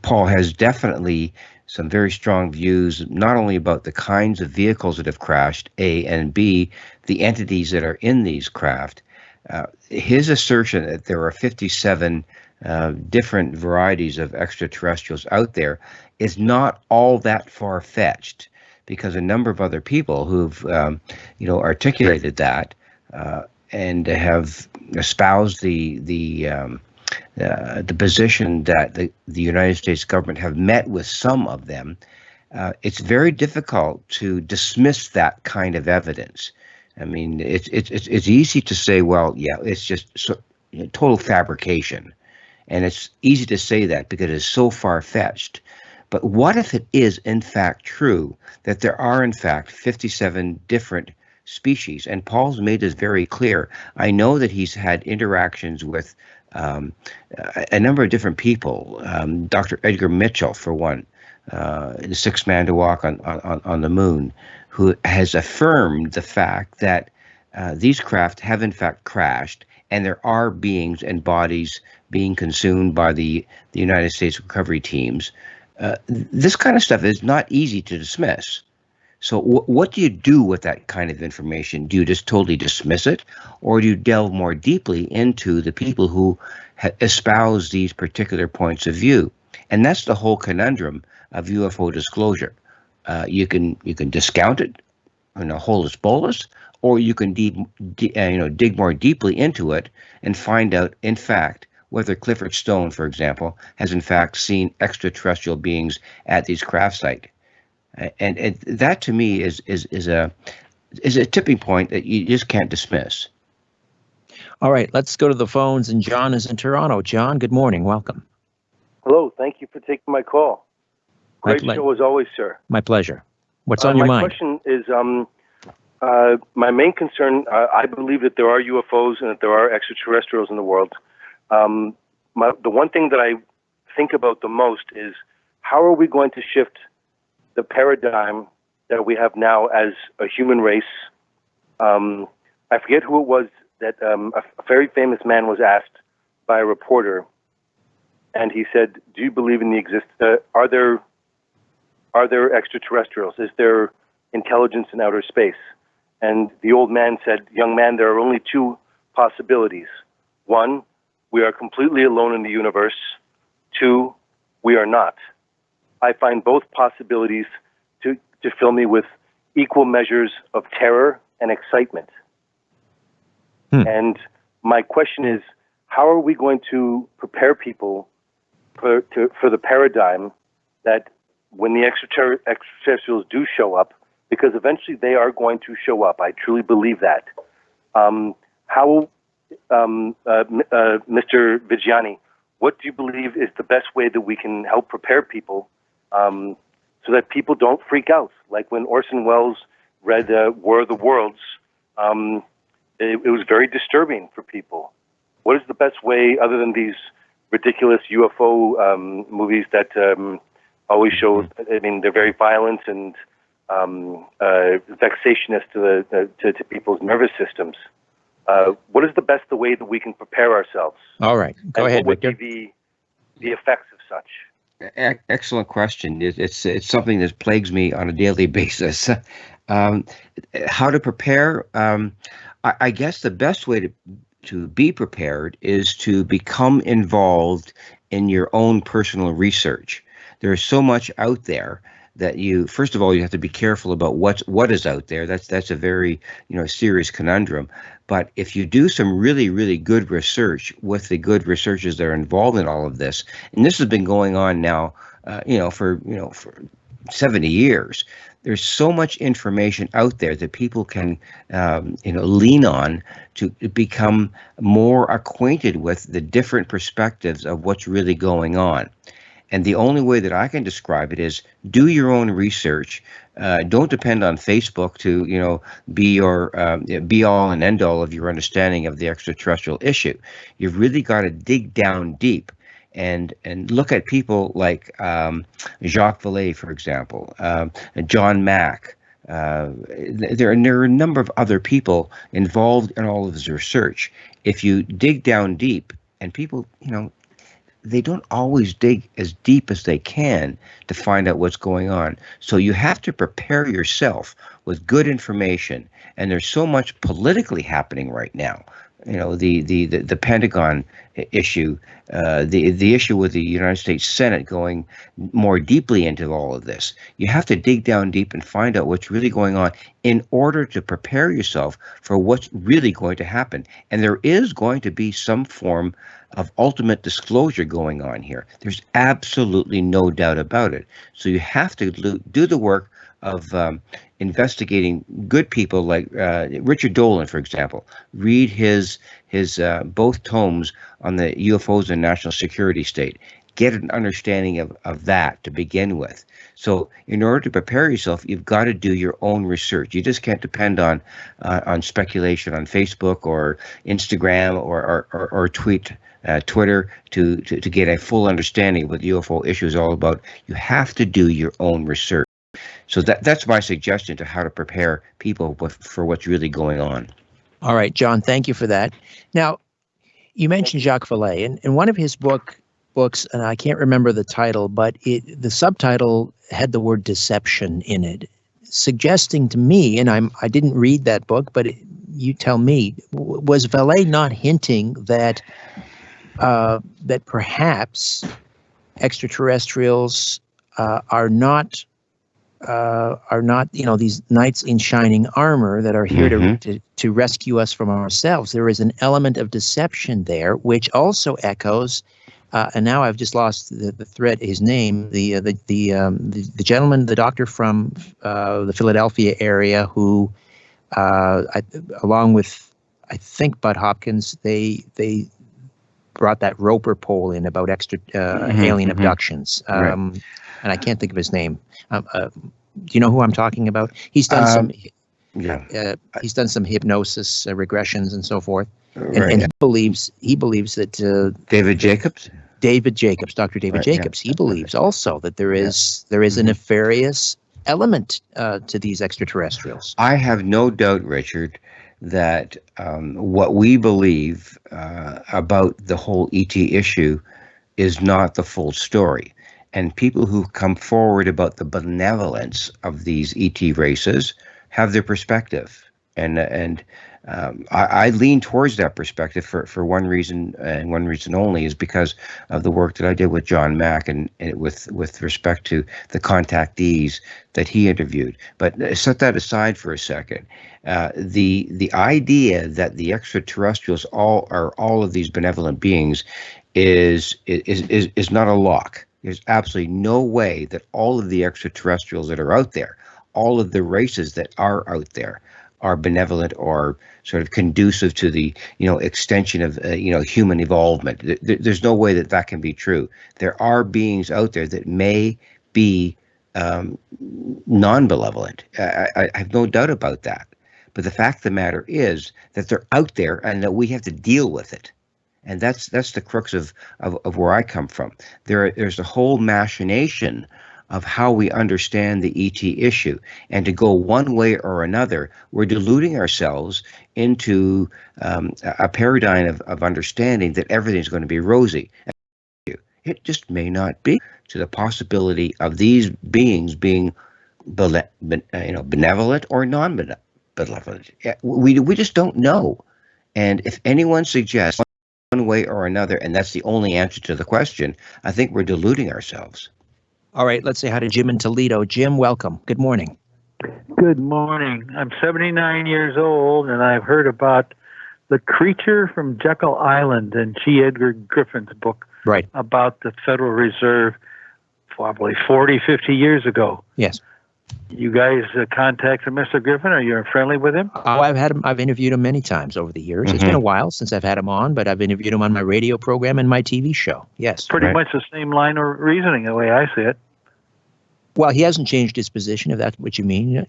Paul has definitely some very strong views, not only about the kinds of vehicles that have crashed, A, and B, the entities that are in these craft. His assertion that there are 57 different varieties of extraterrestrials out there is not all that far-fetched, because a number of other people who've articulated that and have espoused the position that the United States government have met with some of them. It's very difficult to dismiss that kind of evidence. I mean, it's easy to say, well, yeah, it's just total fabrication, and it's easy to say that because it's so far-fetched. But what if it is in fact true that there are in fact 57 different species? And Paul's made this very clear. I know that he's had interactions with a number of different people. Dr. Edgar Mitchell, for one, the sixth man to walk on the moon, who has affirmed the fact that these craft have in fact crashed, and there are beings and bodies being consumed by the United States recovery teams. This kind of stuff is not easy to dismiss. So what do you do with that kind of information? Do you just totally dismiss it, or do you delve more deeply into the people who espouse these particular points of view? And that's the whole conundrum of UFO disclosure. You can discount it, holus bolus, or you can dig more deeply into it and find out, in fact, whether Clifford Stone, for example, has in fact seen extraterrestrial beings at these craft sites. And that, to me, is a tipping point that you just can't dismiss. All right, let's go to the phones, and John is in Toronto. John, good morning. Welcome. Hello. Thank you for taking my call. Great show as always, sir. My pleasure. What's on your mind? My question is, my main concern, I believe that there are UFOs and that there are extraterrestrials in the world. The one thing that I think about the most is, how are we going to shift the paradigm that we have now as a human race? I forget who it was that a very famous man was asked by a reporter, and he said, "Do you believe in the are there extraterrestrials? Is there intelligence in outer space?" And the old man said, "Young man, there are only two possibilities. One, we are completely alone in the universe. Two, we are not." I find both possibilities to fill me with equal measures of terror and excitement. And my question is, how are we going to prepare people for the paradigm that when the extraterrestrials do show up, because eventually they are going to show up. I truly believe that. Mr. Viggiani, what do you believe is the best way that we can help prepare people so that people don't freak out? Like when Orson Welles read War of the Worlds, it was very disturbing for people. What is the best way, other than these ridiculous UFO movies that always show, I mean, they're very violent and vexatious to people's nervous systems. What is the best way that we can prepare ourselves? All right, go ahead, what Victor. would be the effects of such? Excellent question. It's something that plagues me on a daily basis. How to prepare? I guess the best way to be prepared is to become involved in your own personal research. There's so much out there that first of all, you have to be careful about what is out there. That's a very serious conundrum. But if you do some really, really good research with the good researchers that are involved in all of this, and this has been going on now, for 70 years, there's so much information out there that people can, lean on to become more acquainted with the different perspectives of what's really going on. And the only way that I can describe it is do your own research. Don't depend on Facebook to, be your be all and end all of your understanding of the extraterrestrial issue. You've really got to dig down deep and look at people like Jacques Vallée, for example, John Mack. There are a number of other people involved in all of this research. If you dig down deep, and people, they don't always dig as deep as they can to find out what's going on. So you have to prepare yourself with good information. And there's so much politically happening right now. The Pentagon issue, the issue with the United States Senate going more deeply into all of this. You have to dig down deep and find out what's really going on in order to prepare yourself for what's really going to happen. And there is going to be some form of ultimate disclosure going on here. There's absolutely no doubt about it. So you have to do the work of investigating good people like Richard Dolan, for example. Read his both tomes on the UFOs and national security state. Get an understanding of that to begin with. So in order to prepare yourself, you've got to do your own research. You just can't depend on speculation on Facebook or Instagram or Twitter to get a full understanding of what the UFO issue is all about. You have to do your own research. So that's my suggestion to how to prepare people for what's really going on. All right, John, thank you for that. Now, you mentioned Jacques Vallée, and in one of his books, and I can't remember the title, but the subtitle had the word deception in it, suggesting to me, and I didn't read that book, but you tell me, was Vallée not hinting that that perhaps extraterrestrials are not these knights in shining armor that are here to rescue us from ourselves? There is an element of deception there, which also echoes. And now I've just lost the thread. His name, the gentleman, the doctor from the Philadelphia area, who, along with I think Bud Hopkins, they brought that Roper poll in about alien abductions. Right. And I can't think of his name. Do you know who I'm talking about? He's done he's done some hypnosis regressions and so forth. And he believes that David Jacobs. Dr. David Jacobs. He believes also that there is a nefarious element to these extraterrestrials. I have no doubt, Richard, that what we believe about the whole ET issue is not the full story. And people who come forward about the benevolence of these ET races have their perspective. And I lean towards that perspective for one reason, and one reason only, is because of the work that I did with John Mack and with respect to the contactees that he interviewed. But set that aside for a second. The idea that the extraterrestrials are all of these benevolent beings is not a lock. There's absolutely no way that all of the extraterrestrials that are out there all of the races that are out there are benevolent or sort of conducive to the, extension of, human evolvement. There's no way that that can be true. There are beings out there that may be non-benevolent. I have no doubt about that. But the fact of the matter is that they're out there and that we have to deal with it. And that's the crux of where I come from. There's a whole machination of how we understand the ET issue. And to go one way or another, we're deluding ourselves into a paradigm of understanding that everything's going to be rosy. It just may not be, to the possibility of these beings being benevolent or non-benevolent. We just don't know. And if anyone suggests one way or another, and that's the only answer to the question, I think we're deluding ourselves. All right, let's say hi to Jim in Toledo. Jim, welcome. Good morning. Good morning. I'm 79 years old, and I've heard about the creature from Jekyll Island in G. Edgar Griffin's book about the Federal Reserve probably 40, 50 years ago. Yes. You guys contacted Mr. Griffin? Are you friendly with him? Oh, I've had him. I've interviewed him many times over the years. It's been a while since I've had him on, but I've interviewed him on my radio program and my TV show. Yes. Pretty much the same line of reasoning, the way I see it. Well, he hasn't changed his position, if that's what you mean.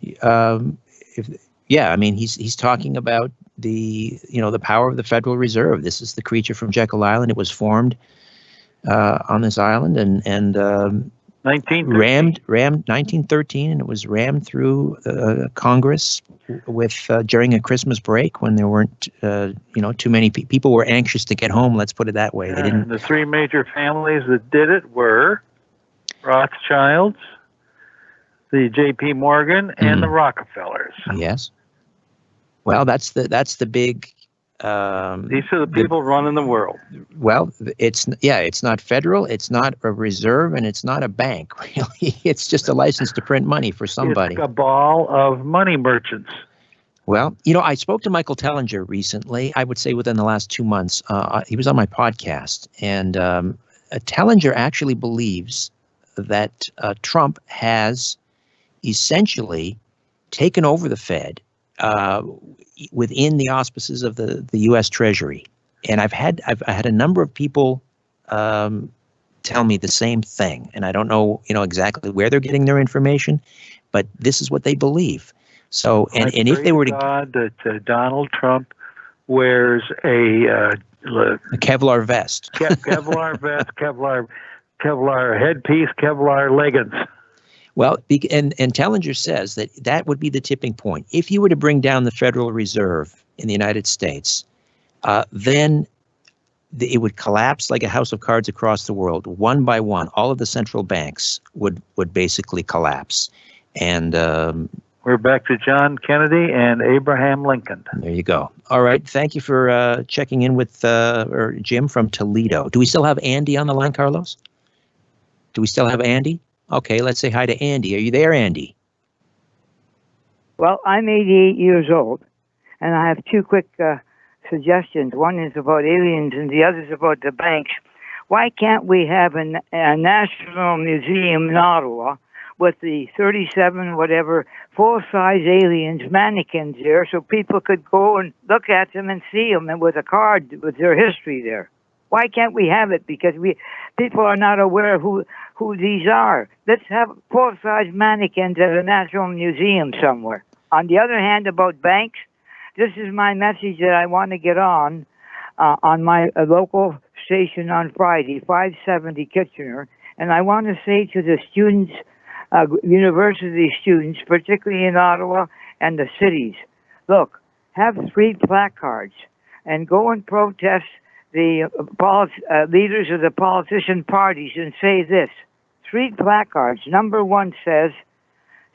He's talking about the power of the Federal Reserve. This is the creature from Jekyll Island. It was formed on this island and 1913, and it was rammed through Congress with during a Christmas break when there weren't too many people were anxious to get home. Let's put it that way. They didn't. The three major families that did it were Rothschilds, the J.P. Morgan, and the Rockefellers. Yes. Well, that's the big. These are the people running the world. Well, it's not federal, it's not a reserve, and it's not a bank. Really, it's just a license to print money for somebody. It's a cabal of money merchants. Well, I spoke to Michael Tellinger recently. I would say within the last 2 months. He was on my podcast, and Tellinger actually believes that Trump has essentially taken over the Fed within the auspices of the U.S. Treasury. And I had a number of people tell me the same thing, and I don't know exactly where they're getting their information, but this is what they believe. So, and if they were to God that Donald Trump wears a Kevlar vest, Kevlar vest, Kevlar headpiece, Kevlar leggings. Well, and Tellinger says that would be the tipping point. If you were to bring down the Federal Reserve in the United States, then it would collapse like a house of cards across the world. One by one, all of the central banks would basically collapse. And we're back to John Kennedy and Abraham Lincoln. There you go. All right. Thank you for checking in with Jim from Toledo. Do we still have Andy on the line, Carlos? Do we still have Andy? Okay, let's say hi to Andy. Are you there, Andy? Well, I'm 88 years old, and I have two quick suggestions. One is about aliens, and the other is about the banks. Why can't we have a national museum in Ottawa with the 37 whatever full-size aliens, mannequins there, so people could go and look at them and see them, and with a card with their history there? Why can't we have it? Because people are not aware who these are. Let's have full-size mannequins at a national museum somewhere. On the other hand, about banks, this is my message that I want to get on my local station on Friday, 570 Kitchener, and I want to say to the students, university students, particularly in Ottawa and the cities, look, have 3 placards and go and protest the leaders of the politician parties and say this. 3 placards. Number 1 says,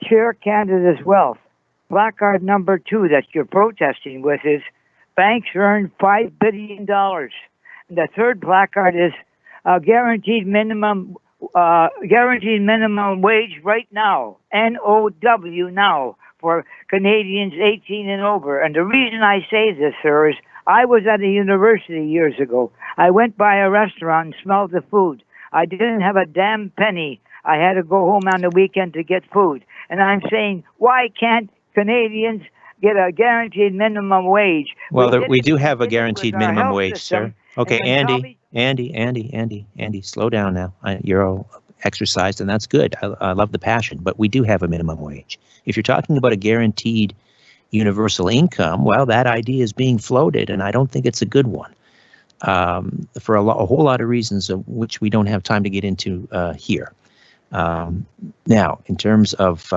share Canada's wealth. Placard number 2 that you're protesting with is, banks earn $5 billion. And the third placard is, guaranteed minimum wage right now, NOW now, for Canadians 18 and over. And the reason I say this, sir, is I was at a university years ago. I went by a restaurant and smelled the food. I didn't have a damn penny I had to go home on the weekend to get food. And I'm saying, why can't Canadians get a guaranteed minimum wage? Well, we do have a guaranteed minimum wage, sir. Okay, Andy, slow down now. You're all exercised, and that's good. I love the passion, but we do have a minimum wage. If you're talking about a guaranteed universal income, well, that idea is being floated, and I don't think it's a good one for a whole lot of reasons, of which we don't have time to get into here. Now, in terms of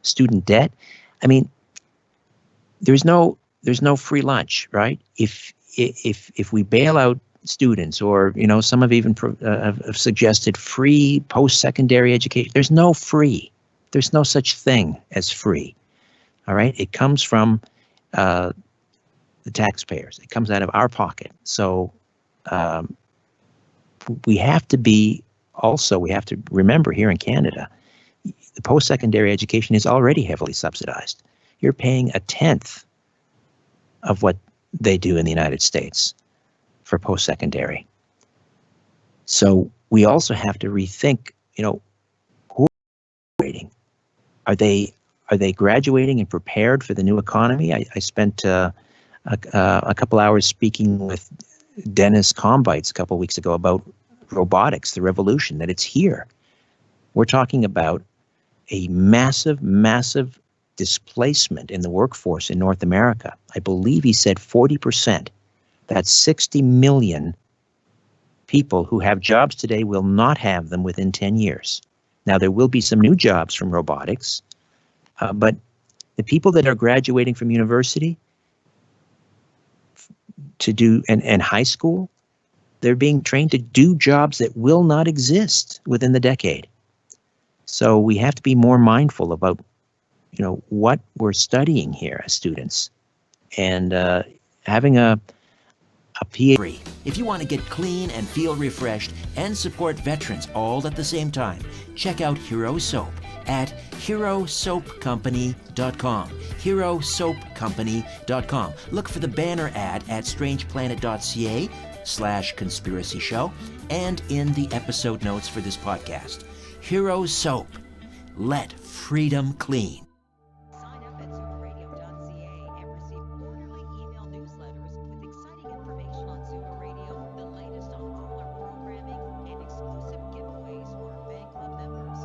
student debt, I mean, there's no free lunch, right? If we bail out students, or some have even have suggested free post-secondary education, there's no free. There's no such thing as free. All right, it comes from the taxpayers. It comes out of our pocket. So we have to remember here in Canada, the post-secondary education is already heavily subsidized. You're paying a tenth of what they do in the United States for post-secondary. So we also have to rethink, who are graduating? Are they graduating and prepared for the new economy? I spent a couple hours speaking with Dennis Combites a couple weeks ago about robotics, the revolution, that it's here. We're talking about a massive displacement in the workforce in North America. I believe he said 40%. That's 60 million people who have jobs today will not have them within 10 years. Now, there will be some new jobs from robotics, but the people that are graduating from university to do and high school, they're being trained to do jobs that will not exist within the decade. So we have to be more mindful about, what we're studying here as students, and having a PhD. If you want to get clean and feel refreshed and support veterans all at the same time, check out Hero Soap at herosoapcompany.com. herosoapcompany.com. Look for the banner ad at strangeplanet.ca/conspiracy show and in the episode notes for this podcast. Hero Soap. Let freedom clean. Sign up at zoomerradio.ca and receive quarterly email newsletters with exciting information on Zoomer Radio, the latest on all our programming, and exclusive giveaways for our fan club members.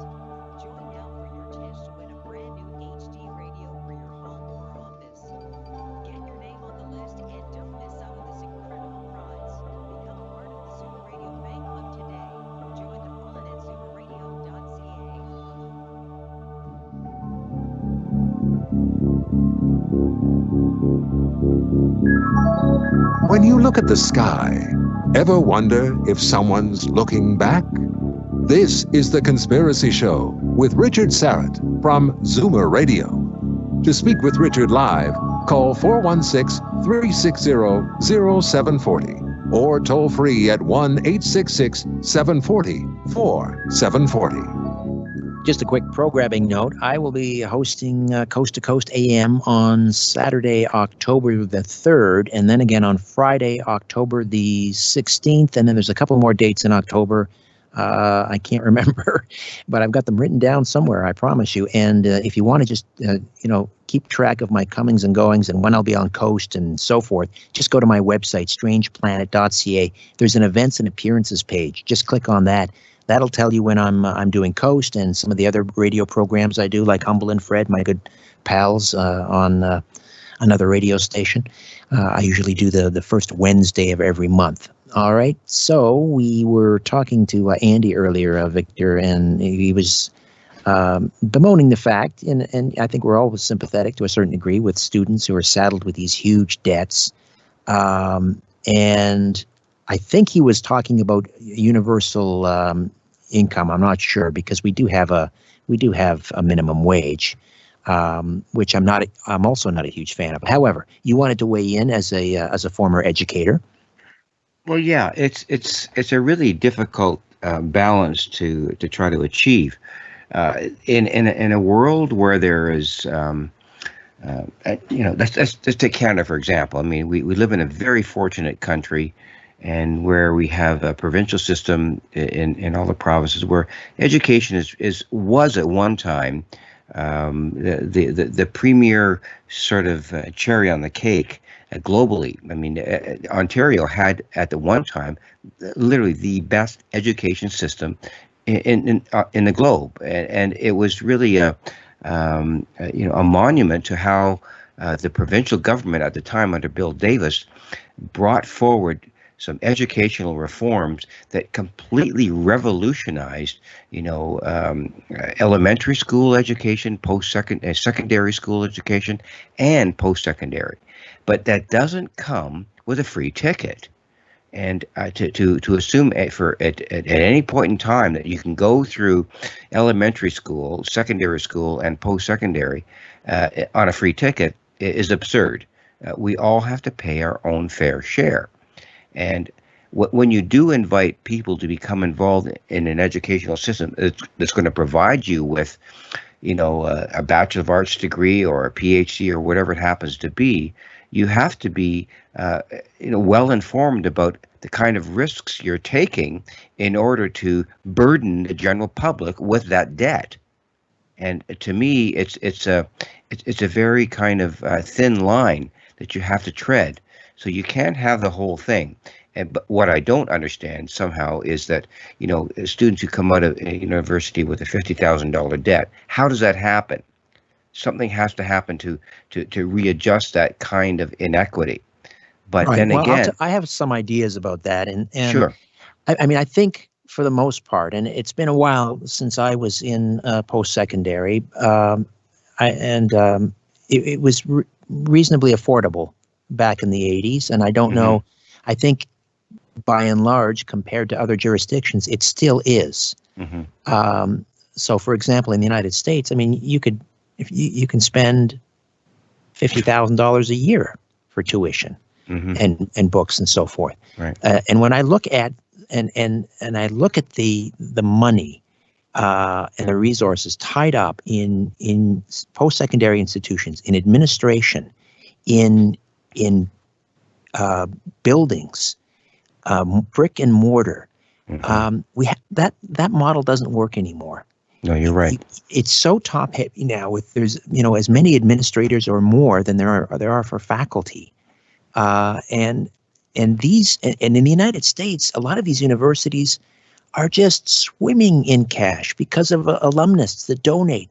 Join now for your chance to win a brand new HD radio for your home or office. Get your name on the list and don't miss out on this incredible prize. Become a part of the Zoomer Radio fan club today. Join the fun at zoomerradio.ca. When you look at the sky, ever wonder if someone's looking back? This is The Conspiracy Show with Richard Sarrett from Zoomer Radio. To speak with Richard live, call 416-360-0740 or toll free at 1-866-740-4740. Just a quick programming note. I will be hosting Coast to Coast AM on Saturday, October the 3rd, and then again on Friday, October the 16th, and then there's a couple more dates in October. I can't remember, but I've got them written down somewhere, I promise you. And if you want to just, keep track of my comings and goings and when I'll be on Coast and so forth, just go to my website, strangeplanet.ca. There's an events and appearances page. Just click on that. That'll tell you when I'm doing Coast and some of the other radio programs I do, like Humble and Fred, my good pals on another radio station. I usually do the first Wednesday of every month. All right. So we were talking to Andy earlier, Victor, and he was bemoaning the fact, and I think we're always sympathetic to a certain degree with students who are saddled with these huge debts. And I think he was talking about universal income. I'm not sure, because we do have a minimum wage, which I'm also not a huge fan of. However, you wanted to weigh in as a former educator. Well, yeah, it's a really difficult balance to try to achieve in a world where there is. Let's take Canada for example. I mean, we live in a very fortunate country. and where we have a provincial system in all the provinces where education was at one time the premier sort of cherry on the cake globally. I mean, Ontario had at the one time literally the best education system in the globe, and it was really a monument to how the provincial government at the time under Bill Davis brought forward some educational reforms that completely revolutionized, elementary school education, secondary school education, and post-secondary. But that doesn't come with a free ticket. And to assume at any point in time that you can go through elementary school, secondary school, and post-secondary on a free ticket is absurd. We all have to pay our own fair share. And when you do invite people to become involved in an educational system that's going to provide you with, a Bachelor of Arts degree or a PhD or whatever it happens to be, you have to be, well informed about the kind of risks you're taking in order to burden the general public with that debt. And to me, it's a very kind of thin line that you have to tread. So you can't have the whole thing. But what I don't understand somehow is that, students who come out of a university with a $50,000 debt, how does that happen? Something has to happen to readjust that kind of inequity. But right. Then again, I have some ideas about that. And sure. I mean, I think for the most part, and it's been a while since I was in post-secondary, it was reasonably affordable back in the 80s. And I don't know, I think by and large, compared to other jurisdictions, it still is. So, for example, in the United States, I mean, you can spend $50,000 a year for tuition and books and so forth. Right. And when I look at and I look at the money and the resources tied up in post-secondary institutions, in administration, in buildings, brick and mortar, that model doesn't work anymore. No, you're right. It's so top heavy now. With there's as many administrators or more than there are for faculty, and in the United States, a lot of these universities are just swimming in cash because of alumnus that donate.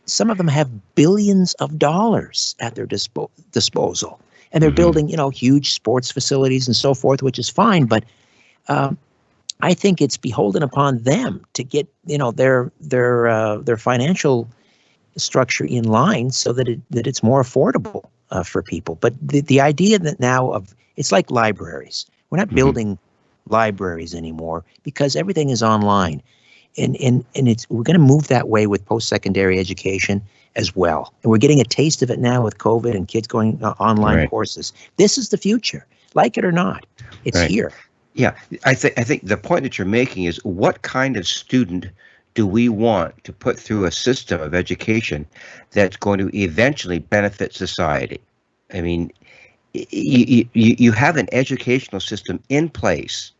Some of them have billions of dollars at their disposal, and they're building huge sports facilities and so forth, which is fine, but. I think it's beholden upon them to get their financial structure in line so that it's more affordable for people. But the idea that now it's like libraries. We're not building libraries anymore because everything is online, and we're going to move that way with post-secondary education as well. And we're getting a taste of it now with COVID and kids going online courses. This is the future, like it or not. It's here. Yeah, I think the point that you're making is what kind of student do we want to put through a system of education that's going to eventually benefit society? I mean, you have an educational system in place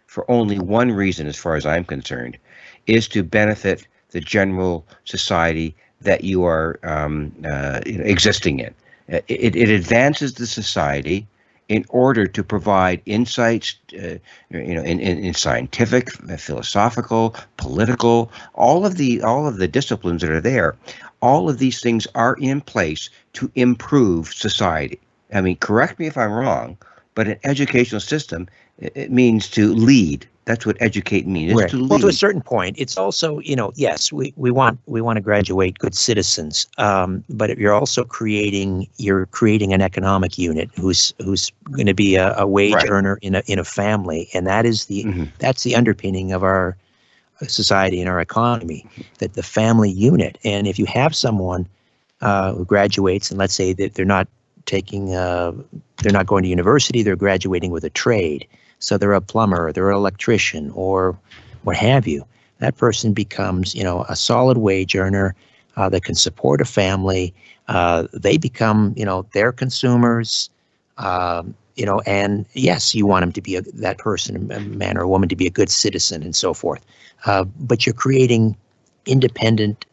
for only one reason, as far as I'm concerned, is to benefit the general society that you are existing in. It advances the society in order to provide insights, in scientific, philosophical, political, all of the disciplines that are there, all of these things are in place to improve society. I mean, correct me if I'm wrong, but an educational system, it means to lead. That's what educate means. Right. To lead. Well, to a certain point, it's also, yes, we want to graduate good citizens, but you're also creating an economic unit who's going to be a wage earner in a family, and that is that's the underpinning of our society and our economy, that the family unit. And if you have someone who graduates, and let's say that they're not going to university, they're graduating with a trade. So they're a plumber, they're an electrician, or what have you. That person becomes, a solid wage earner that can support a family. They become, they're consumers. and yes, you want him to be that person, a man or a woman, to be a good citizen and so forth. But you're creating independent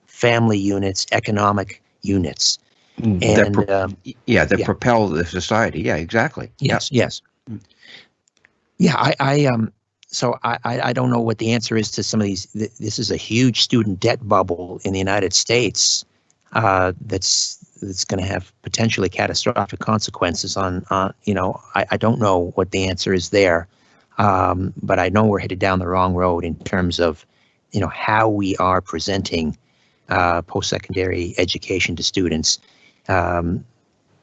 family units, economic units. And that propel the society. Yeah, exactly. Yes. Yeah, so I don't know what the answer is to some of these. This is a huge student debt bubble in the United States that's going to have potentially catastrophic consequences on I don't know what the answer is there, but I know we're headed down the wrong road in terms of how we are presenting post-secondary education to students.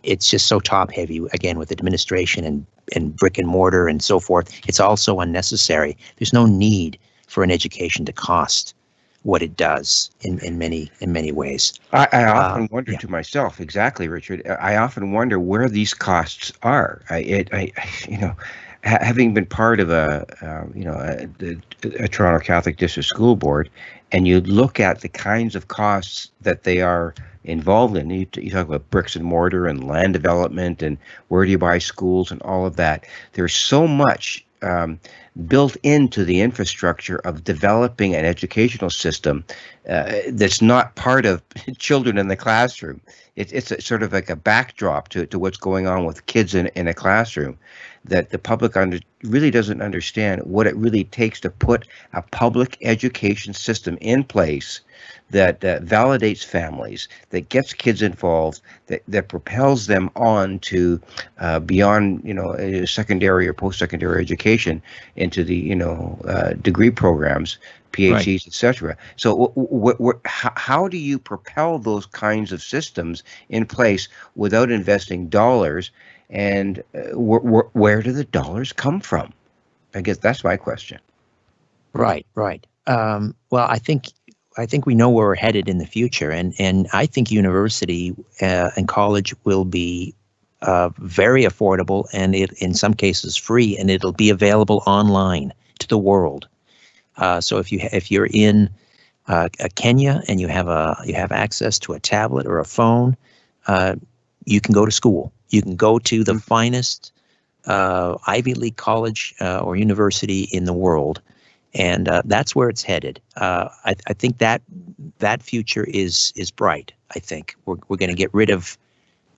It's just so top heavy, again, with administration and brick and mortar and so forth. It's also unnecessary. There's no need for an education to cost what it does in many ways. I often wonder to myself, exactly, Richard. I often wonder where these costs are. Having been part of a Toronto Catholic District School Board, and you look at the kinds of costs that they are involved in. You talk about bricks and mortar and land development and where do you buy schools and all of that. There's so much built into the infrastructure of developing an educational system that's not part of children in the classroom. It's a, sort of like a backdrop to what's going on with kids in a classroom, that the public really doesn't understand what it really takes to put a public education system in place that validates families, that gets kids involved, that propels them on to beyond secondary or post-secondary education into the degree programs, PhDs, right, etc. So how do you propel those kinds of systems in place without investing dollars? And where do the dollars come from? I guess that's my question. Right. Well, I think we know where we're headed in the future, and I think university and college will be very affordable, and in some cases free, and it'll be available online to the world. So if you're in Kenya and you have access to a tablet or a phone, you can go to school. You can go to the finest Ivy League college or university in the world. And that's where it's headed. I think that future is bright. I think we're going to get rid of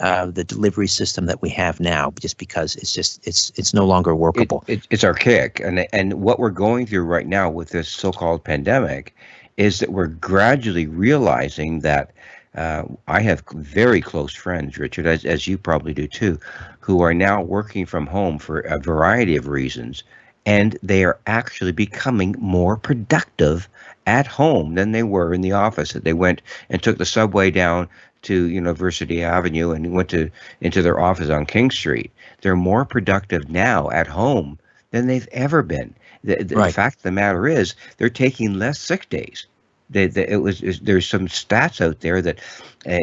the delivery system that we have now, just because it's no longer workable. It's archaic, and what we're going through right now with this so-called pandemic is that we're gradually realizing that. I have very close friends, Richard, as you probably do too, who are now working from home for a variety of reasons. And they are actually becoming more productive at home than they were in the office. They went and took the subway down to University Avenue and went into their office on King Street. They're more productive now at home than they've ever been. The fact of the matter is they're taking less sick days. There's some stats out there that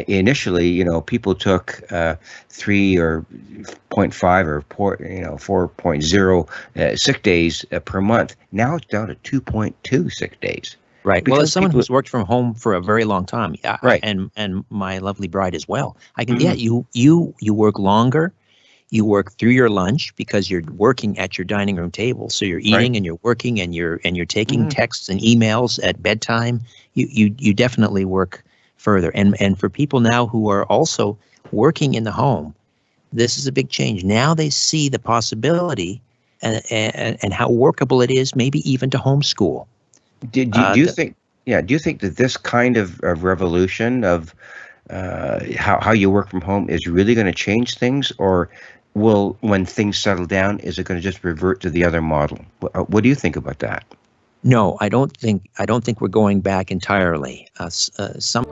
initially, people took 3 or 0.5 or 4.0 sick days per month. Now it's down to 2.2 sick days. Right. Well, as someone who's worked from home for a very long time, right, and my lovely bride as well, I can. Mm-hmm. You work longer. You work through your lunch because you're working at your dining room table. So you're eating and you're working and you're taking texts and emails at bedtime. You definitely work further. And for people now who are also working in the home, this is a big change. Now they see the possibility and how workable it is, maybe even to homeschool. Do you think that this kind of revolution of how you work from home is really going to change things, or will, when things settle down, is it going to just revert to the other model? What do you think about that? No, I don't think we're going back entirely. Some.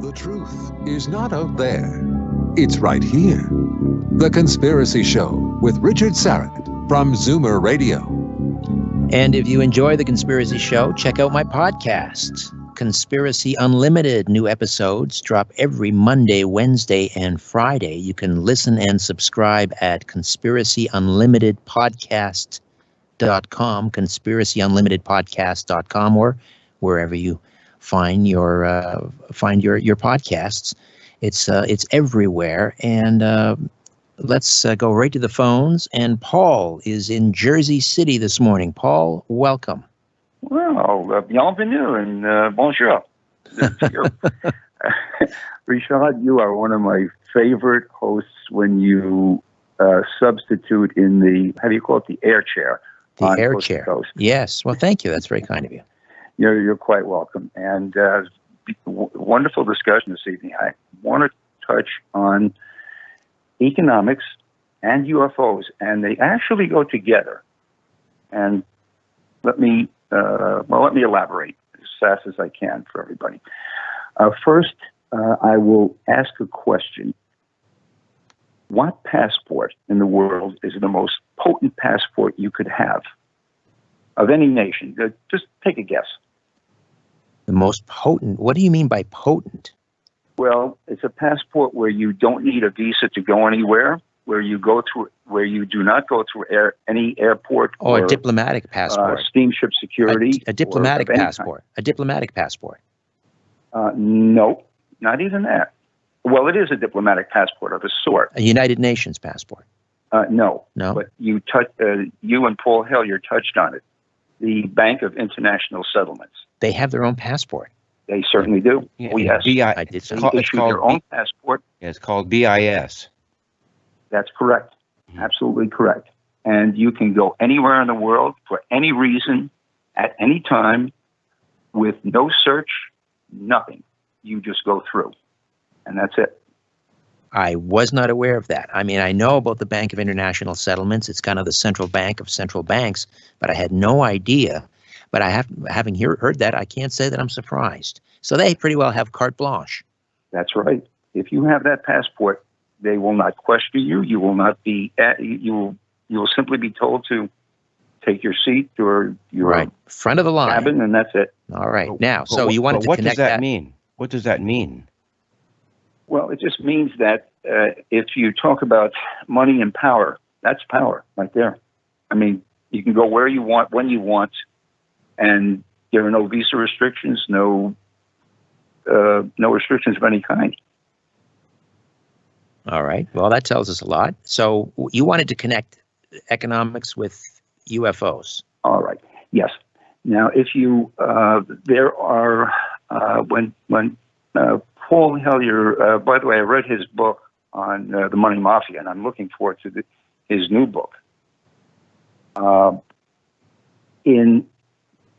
The truth is not out there. It's right here. The Conspiracy Show with Richard Syrett from Zoomer Radio. And if you enjoy The Conspiracy Show, check out my podcasts. Conspiracy Unlimited. New episodes drop every Monday, Wednesday, and Friday. You can listen and subscribe at conspiracyunlimitedpodcast.com, conspiracyunlimitedpodcast.com, or wherever you find your podcasts. It's everywhere. And let's go right to the phones. And Paul is in Jersey City this morning. Paul, welcome. Well, bienvenue and bonjour. Richard, you are one of my favorite hosts when you substitute in the, how do you call it, the air chair. The air chair. Yes. Well, thank you. That's very kind of you. You're quite welcome. And wonderful discussion this evening. I want to touch on economics and UFOs, and they actually go together. And let me elaborate as fast as I can for everybody. First, I will ask a question. What passport in the world is the most potent passport you could have of any nation? Just take a guess. The most potent? What do you mean by potent? Well, it's a passport where you don't need a visa to go anywhere, where you do not go through any airport. Oh, a diplomatic passport. Steamship security. A diplomatic passport. A diplomatic passport. No, not even that. Well, it is a diplomatic passport of a sort. A United Nations passport. No. No. But you and Paul Hellyer touched on it. The Bank of International Settlements. They have their own passport. They certainly do. Yeah, oh, yes. It's called their own passport. Yeah, it's called BIS. That's correct. Absolutely correct. And you can go anywhere in the world for any reason, at any time, with no search, nothing. You just go through. And that's it. I was not aware of that. I mean, I know about the Bank of International Settlements. It's kind of the central bank of central banks, but I had no idea. But having heard that, I can't say that I'm surprised. So they pretty well have carte blanche. That's right. If you have that passport, they will not question you. You will not be. You will simply be told to take your seat or your front of the line cabin, and that's it. All right. Now, so you wanted to connect that. What does that mean? What does that mean? Well, it just means that if you talk about money and power, that's power right there. I mean, you can go where you want, when you want, and there are no visa restrictions, no restrictions of any kind. All right. Well, that tells us a lot. So you wanted to connect economics with UFOs. All right. Yes. Now, if you there are when Paul Hellyer, by the way, I read his book on the money mafia, and I'm looking forward to his new book.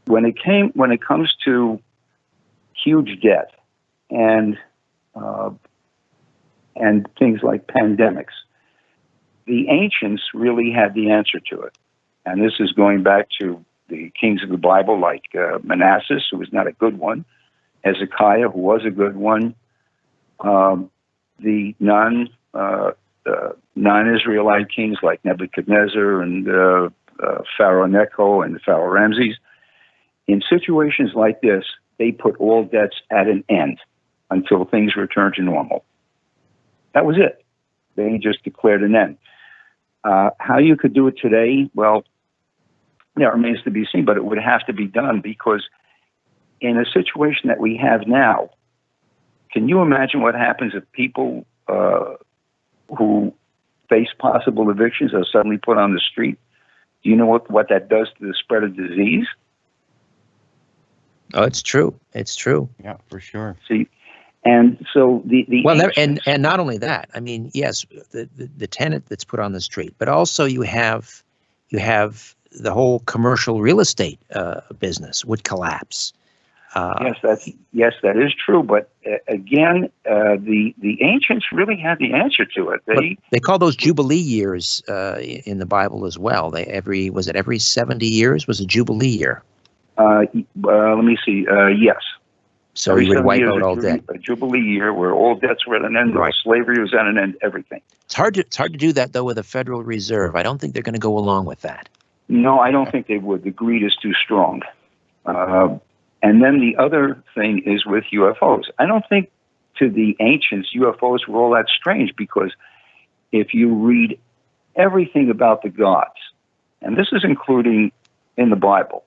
When it comes to huge debt and things like pandemics, the ancients really had the answer to it. And this is going back to the kings of the Bible, like Manasseh, who was not a good one, Hezekiah, who was a good one, the non-Israelite kings like Nebuchadnezzar and Pharaoh Necho and Pharaoh Ramses. In situations like this, they put all debts at an end until things return to normal. That was it. They just declared an end. How you could do it today, well, that remains to be seen, but it would have to be done because in a situation that we have now, can you imagine what happens if people who face possible evictions are suddenly put on the street? Do you know what that does to the spread of disease? Oh, it's true. It's true. Yeah, for sure. See, and so and not only that. I mean, yes, the tenant that's put on the street, but also you have the whole commercial real estate business would collapse. Yes, that is true. But again, the ancients really had the answer to it. They call those Jubilee years in the Bible as well. Every 70 years was a Jubilee year. Let me see. Yes. So you would wipe out all debt. A jubilee year where all debts were at an end, right. Slavery was at an end, everything. It's hard to do that though with a Federal Reserve. I don't think they're going to go along with that. No, I don't think they would. The greed is too strong. And then the other thing is with UFOs. I don't think to the ancients UFOs were all that strange, because if you read everything about the gods, and this is including in the Bible,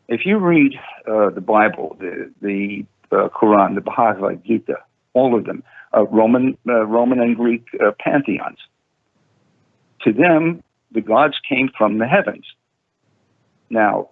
if you read the Bible, the Quran, the Bhagavad Gita, all of them, Roman and Greek pantheons, to them, the gods came from the heavens. Now,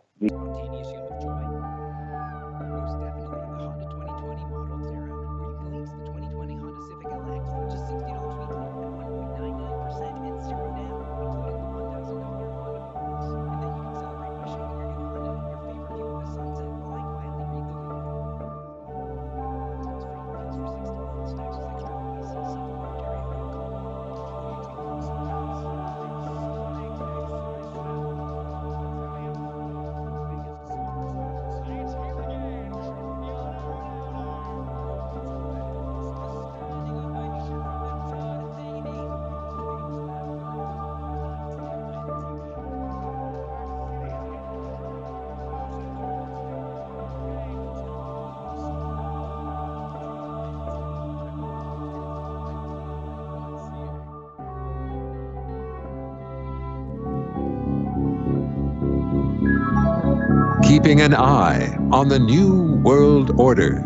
keeping an eye on the New World Order.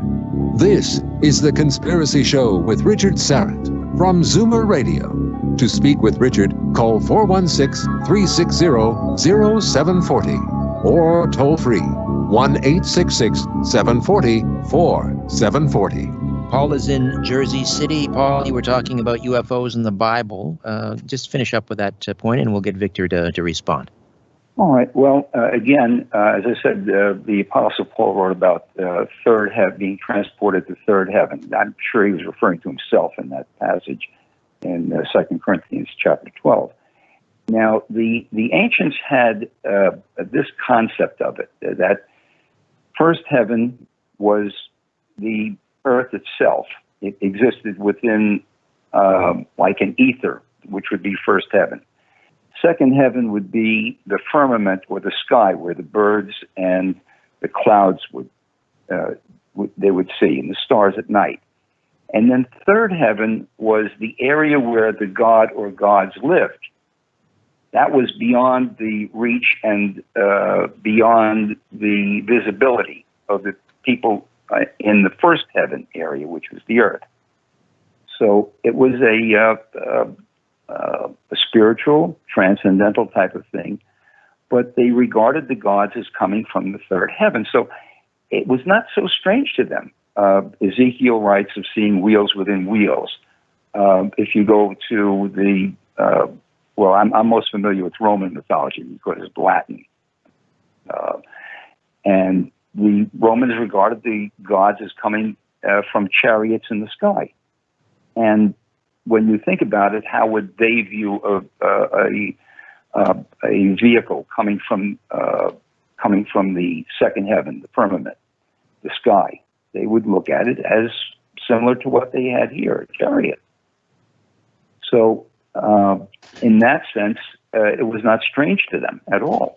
This is The Conspiracy Show with Richard Sarrett from Zoomer Radio. To speak with Richard, call 416-360-0740 or toll free 1-866-740-4740. Paul is in Jersey City. Paul, you were talking about UFOs in the Bible. Just finish up with that point and we'll get Victor to respond. all right. Well, again, as I said, the Apostle Paul wrote about third heaven, being transported to third heaven. I'm sure he was referring to himself in that passage in 2 Corinthians chapter 12. Now, the ancients had this concept of it, that first heaven was the earth itself. It existed within like an ether, which would be first heaven. Second heaven would be the firmament or the sky, where the birds and the clouds would see, and the stars at night. And then third heaven was the area where the god or gods lived. That was beyond the reach and beyond the visibility of the people in the first heaven area, which was the earth. So it was a spiritual, transcendental type of thing, but they regarded the gods as coming from the third heaven. So it was not so strange to them. Ezekiel writes of seeing wheels within wheels. If you go to the, well, I'm most familiar with Roman mythology because it's Latin. And the Romans regarded the gods as coming from chariots in the sky. And when you think about it, how would they view a vehicle coming from the second heaven, the firmament, the sky? They would look at it as similar to what they had here, a chariot. So, in that sense, it was not strange to them at all.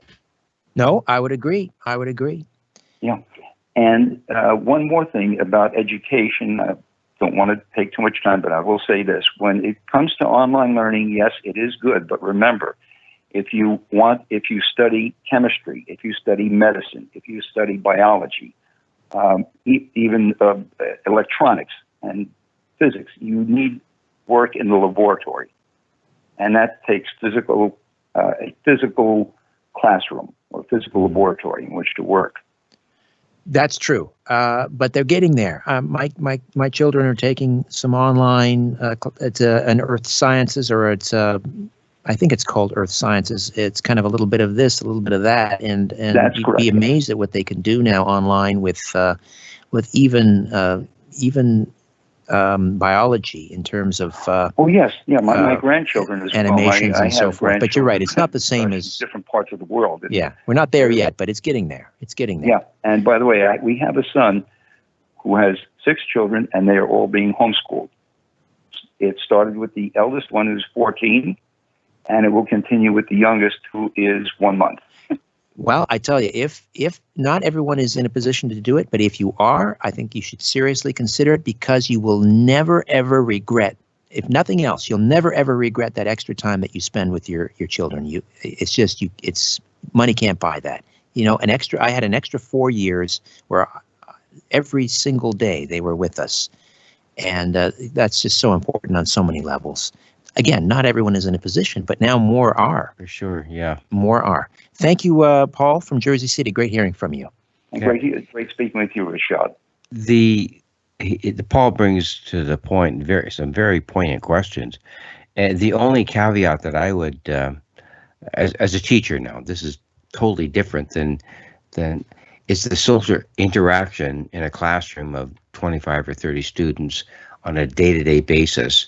No, I would agree. Yeah. And one more thing about education. Don't want to take too much time, but I will say this. When it comes to online learning, yes, it is good. But remember, if you study chemistry, if you study medicine, if you study biology, even electronics and physics, you need work in the laboratory. And that takes a physical classroom or physical laboratory in which to work. That's true, but they're getting there. My children are taking some online. It's an Earth Sciences, or it's I think it's called Earth Sciences. It's kind of a little bit of this, a little bit of that, and you'd correct. be amazed at what they can do now online with even biology in terms of my grandchildren as animations well. I and so forth. But you're right, it's not the same as different parts of the world. We're not there yet, but it's getting there. It's getting there. Yeah, and by the way, we have a son who has 6 children, and they are all being homeschooled. It started with the eldest one, who's 14, and it will continue with the youngest, who is 1 month. Well, I tell you, if not everyone is in a position to do it, but if you are, I think you should seriously consider it, because you will never, ever regret, if nothing else, you'll never, ever regret that extra time that you spend with your children. It's money can't buy that. I had an extra 4 years where every single day they were with us. And that's just so important on so many levels. Again, not everyone is in a position, but now more are. For sure, yeah. More are. Thank you, Paul from Jersey City. Great hearing from you. Okay. Great speaking with you, Rashad. The Paul brings to the point some very poignant questions. And the only caveat that I would, as a teacher now, this is totally different than is the social interaction in a classroom of 25 or 30 students on a day-to-day basis.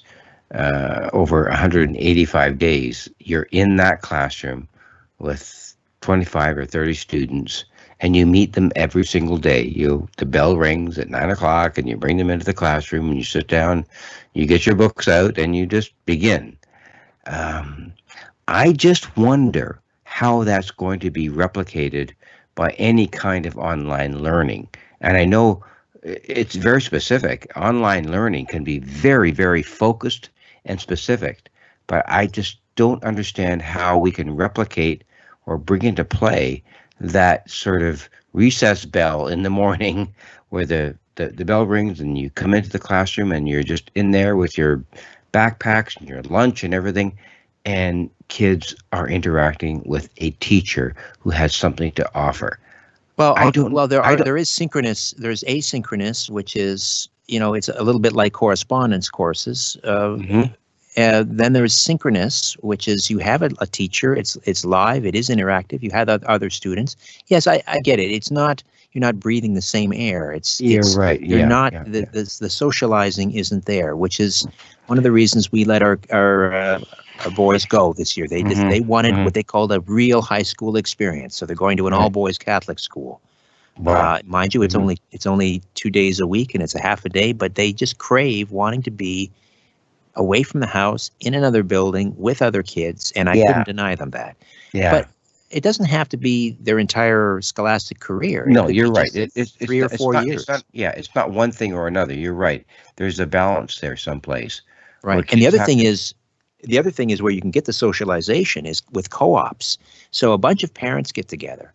Over 185 days, you're in that classroom with 25 or 30 students, and you meet them every single day. The bell rings at 9 o'clock, and you bring them into the classroom, and you sit down, you get your books out, and you just begin. I just wonder how that's going to be replicated by any kind of online learning. And I know it's very specific. Online learning can be very, very focused and specific, but I just don't understand how we can replicate or bring into play that sort of recess bell in the morning where the bell rings and you come into the classroom and you're just in there with your backpacks and your lunch and everything, and kids are interacting with a teacher who has something to offer. Well, there is synchronous. There's asynchronous, which is, it's a little bit like correspondence courses. Then there's synchronous, which is you have a teacher. It's live. It is interactive. You have other students. Yes, I get it. It's not, you're not breathing the same air. You're right. You're not. The socializing isn't there, which is one of the reasons we let our boys go this year. They wanted what they called a real high school experience. So they're going to an all-boys Catholic school. Wow. Mind you, it's only 2 days a week and it's a half a day, but they just crave wanting to be away from the house in another building with other kids, and I couldn't deny them that. Yeah. But it doesn't have to be their entire scholastic career. No, you're right. It's 3 or 4 years. It's not one thing or another. You're right. There's a balance there someplace. Right. And the other thing is where you can get the socialization is with co-ops. So a bunch of parents get together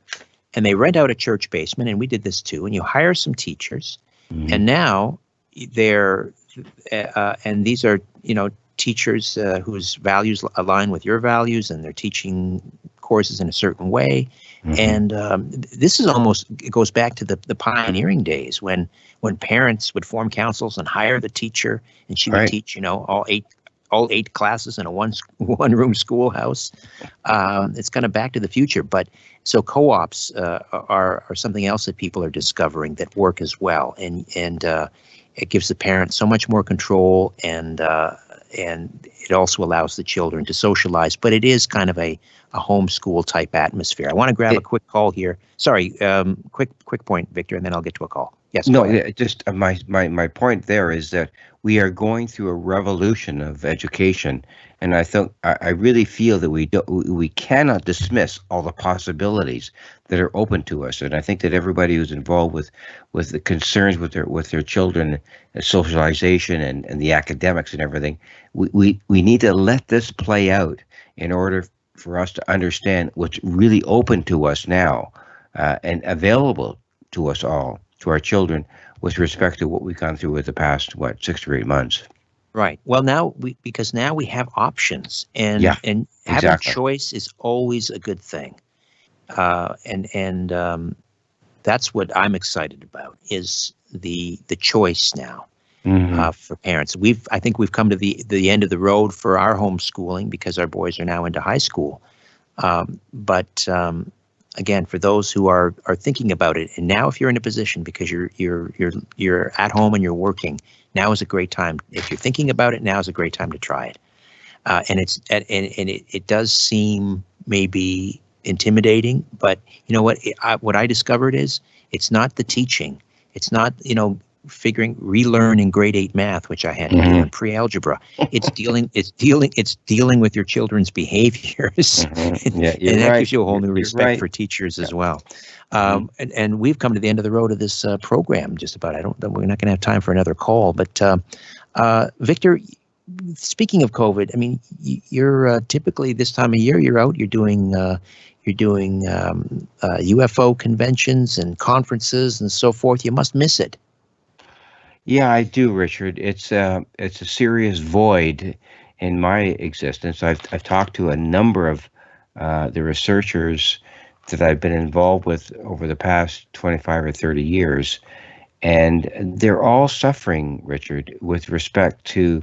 and they rent out a church basement, and we did this too, and you hire some teachers, and now they're and these are, teachers whose values align with your values, and they're teaching courses in a certain way. And this is it goes back to the pioneering days when parents would form councils and hire the teacher, and she would teach, all eight classes in a one-room schoolhouse. It's kind of back to the future. But so co-ops are something else that people are discovering that work as well, and it gives the parents so much more control, and it also allows the children to socialize. But it is kind of a homeschool type atmosphere. I want to grab a quick call here. Sorry, quick point, Victor, and then I'll get to a call. Yes. No, just my point there is that we are going through a revolution of education, and I really feel that we cannot dismiss all the possibilities that are open to us. And I think that everybody who's involved with the concerns with their children, socialization and the academics and everything, we need to let this play out in order for us to understand what's really open to us now and available to us all, to our children, with respect to what we've gone through with the past 6 or 8 months. Right. Well, now we have options, and having a choice is always a good thing. And that's what I'm excited about, is the choice now for parents. I think we've come to the end of the road for our homeschooling because our boys are now into high school. But again, for those who are thinking about it, and now if you're in a position because you're at home and you're working, now is a great time. If you're thinking about it, now is a great time to try it. And it does seem maybe intimidating, but you know what? What I discovered is it's not the teaching. It's not relearn in grade 8 math, which I had to do in pre-algebra. It's dealing with your children's behaviors. Yeah, and that right. gives you a whole new respect for teachers as well. And we've come to the end of the road of this program. Just about. We're not going to have time for another call. But Victor, speaking of COVID, I mean, you're typically this time of year you're out. You're doing UFO conventions and conferences and so forth. You must miss it. Yeah, I do, Richard. It's a serious void in my existence. I've talked to a number of the researchers that I've been involved with over the past 25 or 30 years, and they're all suffering, Richard, with respect to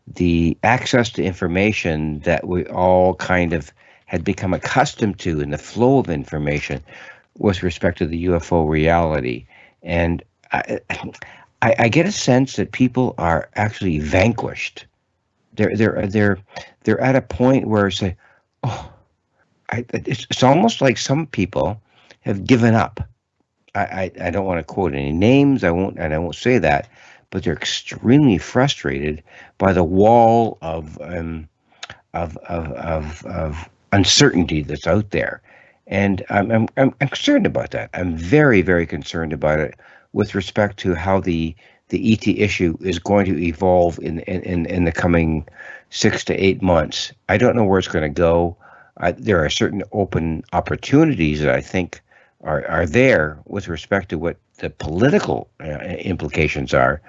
the access to information that we all kind of had become accustomed to in the flow of information with respect to the UFO reality. And I get a sense that people are actually vanquished. They're at a point where it's like, it's almost like some people have given up. I don't want to quote any names. I won't say that, but they're extremely frustrated by the wall of uncertainty that's out there, and I'm concerned about that. I'm very, very concerned about it with respect to how the ET issue is going to evolve in the coming 6 to 8 months. I don't know where it's going to go. There are certain open opportunities that I think are there with respect to what the political implications are,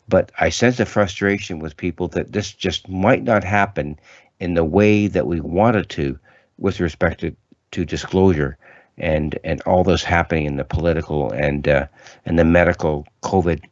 but I sense a frustration with people that this just might not happen in the way that we wanted to with respect to disclosure and all this happening in the political and the medical COVID